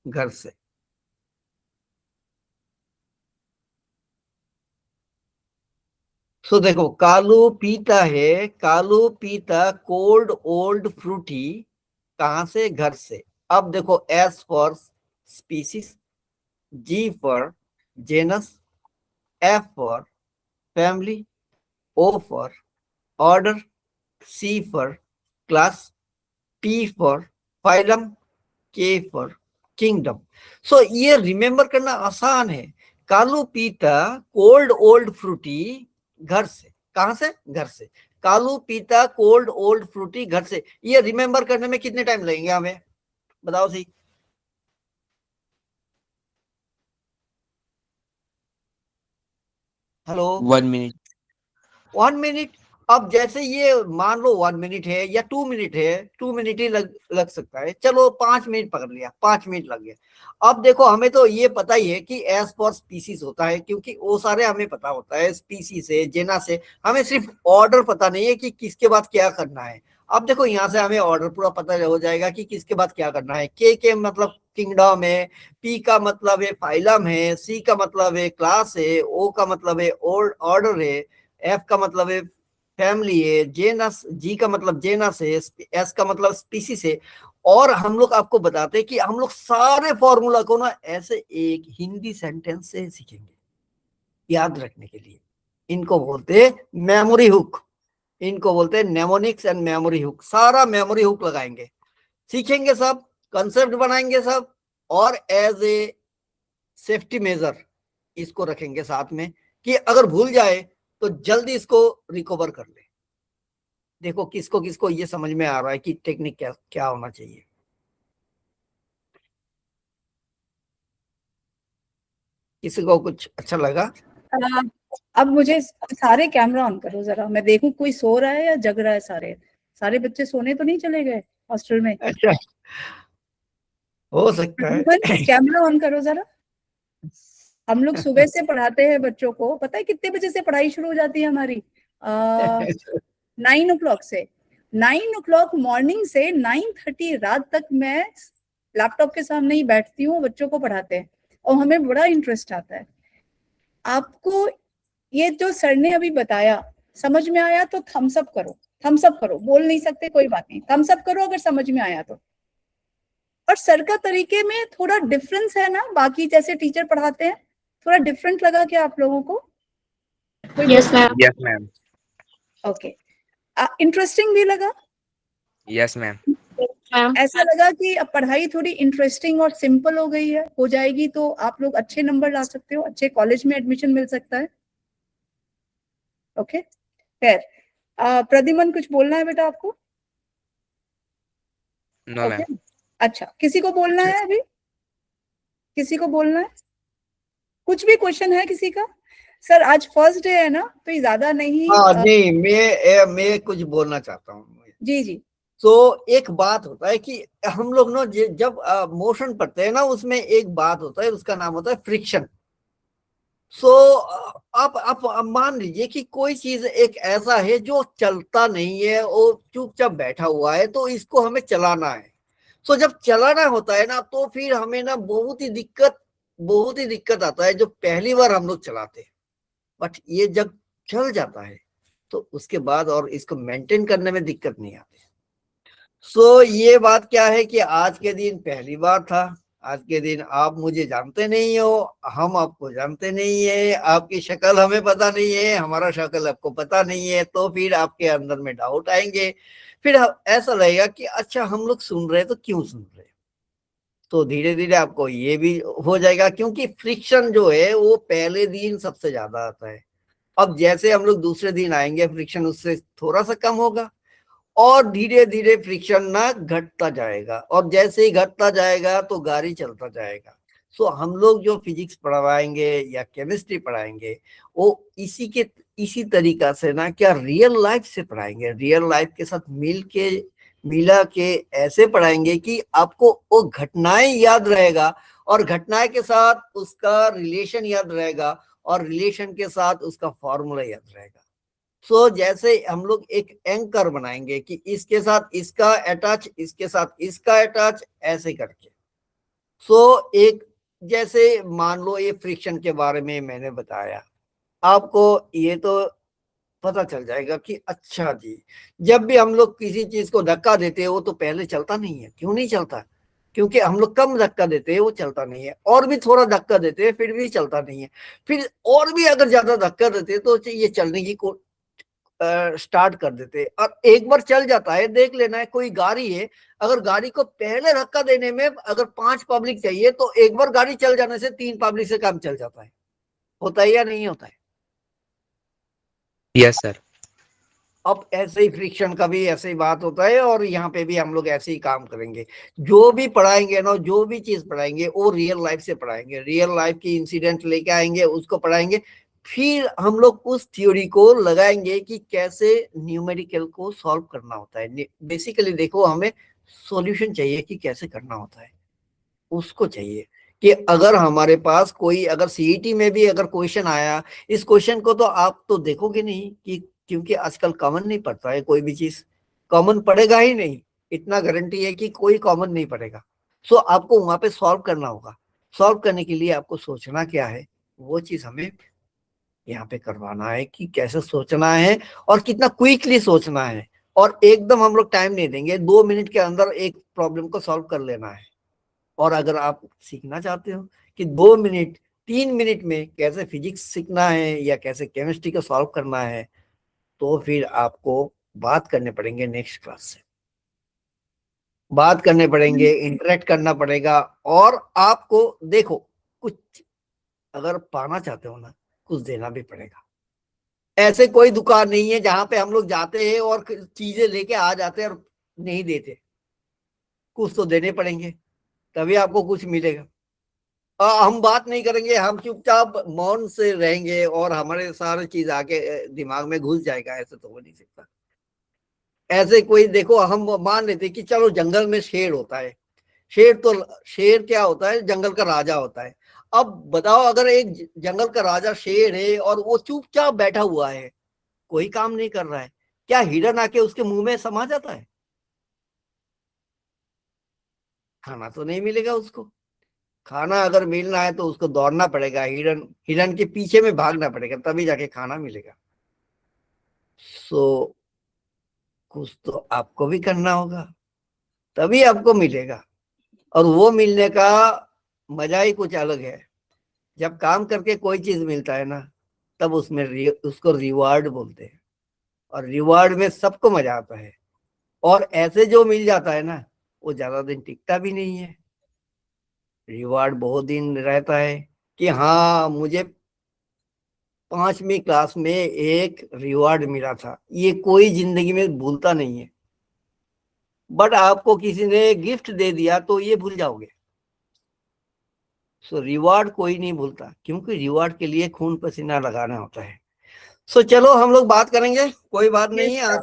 S2: घर से। सो देखो, कालू पीता है, कालू पीता कोल्ड ओल्ड फ्रूटी, कहां से, घर से। अब देखो, S for species, G for genus, F for family, O for order, C for class, P for phylum, K for kingdom. So ये रिमेम्बर करना आसान है। कालू पीता कोल्ड ओल्ड फ्रूटी घर से, कहां से? घर से। कालू पीता कोल्ड ओल्ड फ्रूटी घर से, ये रिमेम्बर करने में कितने टाइम लगेंगे हमें, बताओ सी। Hello,
S3: 1 minute.
S2: 1 मिनट। अब जैसे ये मान लो 1 मिनट है या 2 मिनट है, 2 मिनट ही लग सकता है, चलो 5 मिनट पकड़ लिया, 5 मिनट लग गया। अब देखो हमें तो ये पता ही है कि एस फॉर स्पीसीज होता है, क्योंकि वो सारे हमें पता होता है, स्पीसीज से, जेना से। हमें सिर्फ ऑर्डर पता नहीं है कि किसके बाद क्या करना है। अब देखो यहाँ से हमें ऑर्डर पूरा पता हो जाएगा कि किसके बाद क्या करना है। के मतलब किंगडम है, पी का मतलब है फाइलम है, सी का मतलब है क्लास है, ओ का मतलब है ऑर्डर है, एफ का मतलब है फैमिली है, जेनस, जी का मतलब जेनस है, एस का मतलब स्पीसीज है। और हम लोग आपको बताते हैं कि हम लोग सारे फॉर्मूला को ना ऐसे एक हिंदी सेंटेंस से सीखेंगे याद रखने के लिए। इनको बोलते हैं मेमोरी हुक, इनको बोलते हैं नेमोनिक्स एंड मेमोरी हुक। सारा मेमोरी हुक लगाएंगे, सीखेंगे सब, कंसेप्ट बनाएंगे सब, और एज ए सेफ्टी मेजर इसको रखेंगे साथ में कि अगर भूल जाए तो जल्दी इसको रिकवर कर ले। देखो किसको किसको ये समझ में आ रहा है कि टेक्निक क्या क्या होना चाहिए। किसी को कुछ अच्छा लगा?
S4: आ, अब मुझे सारे कैमरा ऑन करो जरा, मैं देखूं कोई सो रहा है या जग रहा है। सारे सारे बच्चे सोने तो नहीं चले गए हॉस्टल में?
S2: अच्छा, हो सकता है।
S4: कैमरा ऑन करो जरा। हम लोग सुबह से पढ़ाते हैं बच्चों को, पता है कितने बजे से पढ़ाई शुरू हो जाती है हमारी? 9 o'clock से। 9 o'clock मॉर्निंग से 9:30 रात तक मैं लैपटॉप के सामने ही बैठती हूँ, बच्चों को पढ़ाते हैं और हमें बड़ा इंटरेस्ट आता है। आपको ये जो सर ने अभी बताया समझ में आया तो थम्स अप करो, थम्स अप करो। बोल नहीं सकते कोई बात नहीं, थम्स अप करो अगर समझ में आया तो। और सर का तरीके में थोड़ा डिफरेंस है ना, बाकी जैसे टीचर पढ़ाते हैं, थोड़ा डिफरेंट लगा क्या आप लोगों को?
S5: Yes ma'am.
S3: Yes ma'am.
S4: Okay. Interesting भी लगा?
S3: Yes ma'am.
S5: मैम
S4: ऐसा लगा कि अब पढ़ाई थोड़ी इंटरेस्टिंग और सिंपल हो गई है, हो जाएगी तो आप लोग अच्छे नंबर ला सकते हो, अच्छे कॉलेज में एडमिशन मिल सकता है। ओके, खैर। प्रद्युमन कुछ बोलना है बेटा आपको?
S3: No ma'am.
S4: ओके, अच्छा, किसी को बोलना है अभी? किसी को बोलना है? कुछ भी क्वेश्चन है किसी का? सर आज फर्स्ट डे है ना, तो ये ज्यादा नहीं।
S2: हाँ नहीं, मैं कुछ बोलना चाहता हूँ।
S4: जी जी।
S2: तो एक बात होता है कि हम लोग ना जब मोशन पढ़ते हैं ना, उसमें एक बात होता है, उसका नाम होता है फ्रिक्शन। सो आप मान लीजिए कि कोई चीज एक ऐसा है जो चलता नहीं है और चुपचाप बैठा हुआ है, तो इसको हमें चलाना है। सो जब चलाना होता है ना, तो फिर हमें ना बहुत ही दिक्कत आता है जो पहली बार हम लोग चलाते हैं। बट ये जब चल जाता है तो उसके बाद और इसको मेंटेन करने में दिक्कत नहीं आती। सो ये बात क्या है कि आज के दिन पहली बार था। आज के दिन आप मुझे जानते नहीं हो, हम आपको जानते नहीं है, आपकी शक्ल हमें पता नहीं है, हमारा शक्ल आपको पता नहीं है, तो फिर आपके अंदर में डाउट आएंगे। फिर ऐसा लगेगा कि अच्छा हम लोग सुन रहे तो क्यों सुन रहे। तो धीरे धीरे आपको ये भी हो जाएगा, क्योंकि फ्रिक्शन जो है वो पहले दिन सबसे ज्यादा आता है। अब जैसे हम लोग दूसरे दिन आएंगे, फ्रिक्शन उससे थोड़ा सा कम होगा, और धीरे धीरे फ्रिक्शन ना घटता जाएगा, और जैसे ही घटता जाएगा तो गाड़ी चलता जाएगा। सो हम लोग जो फिजिक्स पढ़ाएंगे या केमिस्ट्री पढ़ाएंगे, वो इसी तरीका से ना क्या रियल लाइफ से पढ़ाएंगे, रियल लाइफ के साथ मिला के ऐसे पढ़ाएंगे कि आपको वो घटनाएं याद रहेगा, और घटनाएं के साथ उसका रिलेशन याद रहेगा, और रिलेशन के साथ उसका फॉर्मूला याद रहेगा। सो जैसे हम लोग एक एंकर बनाएंगे कि इसके साथ इसका अटैच, इसके साथ इसका अटैच, ऐसे करके। सो एक जैसे मान लो ये फ्रिक्शन के बारे में मैंने बताया आपको, ये तो पता चल जाएगा कि अच्छा जी, जब भी हम लोग किसी चीज को धक्का देते हैं वो तो पहले चलता नहीं है। क्यों नहीं चलता? क्योंकि हम लोग कम धक्का देते हैं वो चलता नहीं है, और भी थोड़ा धक्का देते हैं फिर भी चलता नहीं है, फिर और भी अगर ज्यादा धक्का देते हैं तो ये चलने की स्टार्ट कर देते हैं। और एक बार चल जाता है, देख लेना है कोई गाड़ी है, अगर गाड़ी को पहले धक्का देने में अगर 5 पब्लिक चाहिए तो एक बार गाड़ी चल जाने से 3 पब्लिक से काम चल जाता है। होता है या नहीं होता है?
S3: Yes sir.
S2: अब ऐसे ही फ्रिक्शन का भी ऐसे ही बात होता है, और यहाँ पे भी हम लोग ऐसे ही काम करेंगे। जो भी पढ़ाएंगे ना, जो भी चीज पढ़ाएंगे वो रियल लाइफ से पढ़ाएंगे, रियल लाइफ की इंसिडेंट लेके आएंगे, उसको पढ़ाएंगे। फिर हम लोग उस थ्योरी को लगाएंगे कि कैसे न्यूमेरिकल को सॉल्व करना होता है। बेसिकली देखो, हमें सॉल्यूशन चाहिए कि कैसे करना होता है, उसको चाहिए कि अगर हमारे पास कोई अगर सीईटी में भी अगर क्वेश्चन आया, इस क्वेश्चन को तो आप तो देखोगे नहीं कि, क्योंकि आजकल कॉमन नहीं पड़ता है, कोई भी चीज कॉमन पड़ेगा ही नहीं, इतना गारंटी है कि कोई कॉमन नहीं पड़ेगा। सो आपको वहां पे सॉल्व करना होगा। सॉल्व करने के लिए आपको सोचना क्या है, वो चीज हमें यहाँ पे करवाना है कि कैसे सोचना है और कितना क्विकली सोचना है। और एकदम हम लोग टाइम नहीं देंगे, 2 मिनट के अंदर एक प्रॉब्लम को सॉल्व कर लेना है। और अगर आप सीखना चाहते हो कि 2 मिनट 3 मिनट में कैसे फिजिक्स सीखना है या कैसे केमिस्ट्री को सॉल्व करना है, तो फिर आपको बात करने पड़ेंगे नेक्स्ट क्लास से, बात करने पड़ेंगे, इंटरेक्ट करना पड़ेगा। और आपको देखो, कुछ अगर पाना चाहते हो ना, कुछ देना भी पड़ेगा। ऐसे कोई दुकान नहीं है जहां पे हम लोग जाते हैं और चीजें लेके आ जाते हैं और नहीं देते, कुछ तो देने पड़ेंगे तभी आपको कुछ मिलेगा। हम बात नहीं करेंगे, हम चुपचाप मौन से रहेंगे और हमारे सारे चीज आके दिमाग में घुस जाएगा, ऐसे तो हो नहीं सकता। ऐसे कोई देखो, हम मान लेते कि चलो जंगल में शेर होता है, शेर क्या होता है, जंगल का राजा होता है। अब बताओ, अगर एक जंगल का राजा शेर है और वो चुपचाप बैठा हुआ है, कोई काम नहीं कर रहा है, क्या हिरन आके उसके मुंह में समा जाता है? खाना तो नहीं मिलेगा उसको। खाना अगर मिलना है तो उसको दौड़ना पड़ेगा, हिरन हिरन के पीछे में भागना पड़ेगा, तभी जाके खाना मिलेगा। सो कुछ तो आपको भी करना होगा, तभी आपको मिलेगा। और वो मिलने का मजा ही कुछ अलग है। जब काम करके कोई चीज मिलता है ना, तब उसमें उसको रिवार्ड बोलते हैं, और रिवार्ड में सबको मजा आता है। और ऐसे जो मिल जाता है ना, वो ज्यादा दिन टिकता भी नहीं है। रिवार्ड बहुत दिन रहता है कि हाँ, मुझे 5वीं क्लास में एक रिवार्ड मिला था, ये कोई जिंदगी में भूलता नहीं है। बट आपको किसी ने गिफ्ट दे दिया तो ये भूल जाओगे। सो रिवार्ड कोई नहीं भूलता, क्योंकि रिवार्ड के लिए खून पसीना लगाना होता है। सो चलो हम लोग बात करेंगे, कोई बात नहीं है,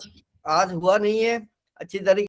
S2: आज हुआ नहीं है अच्छी तरीके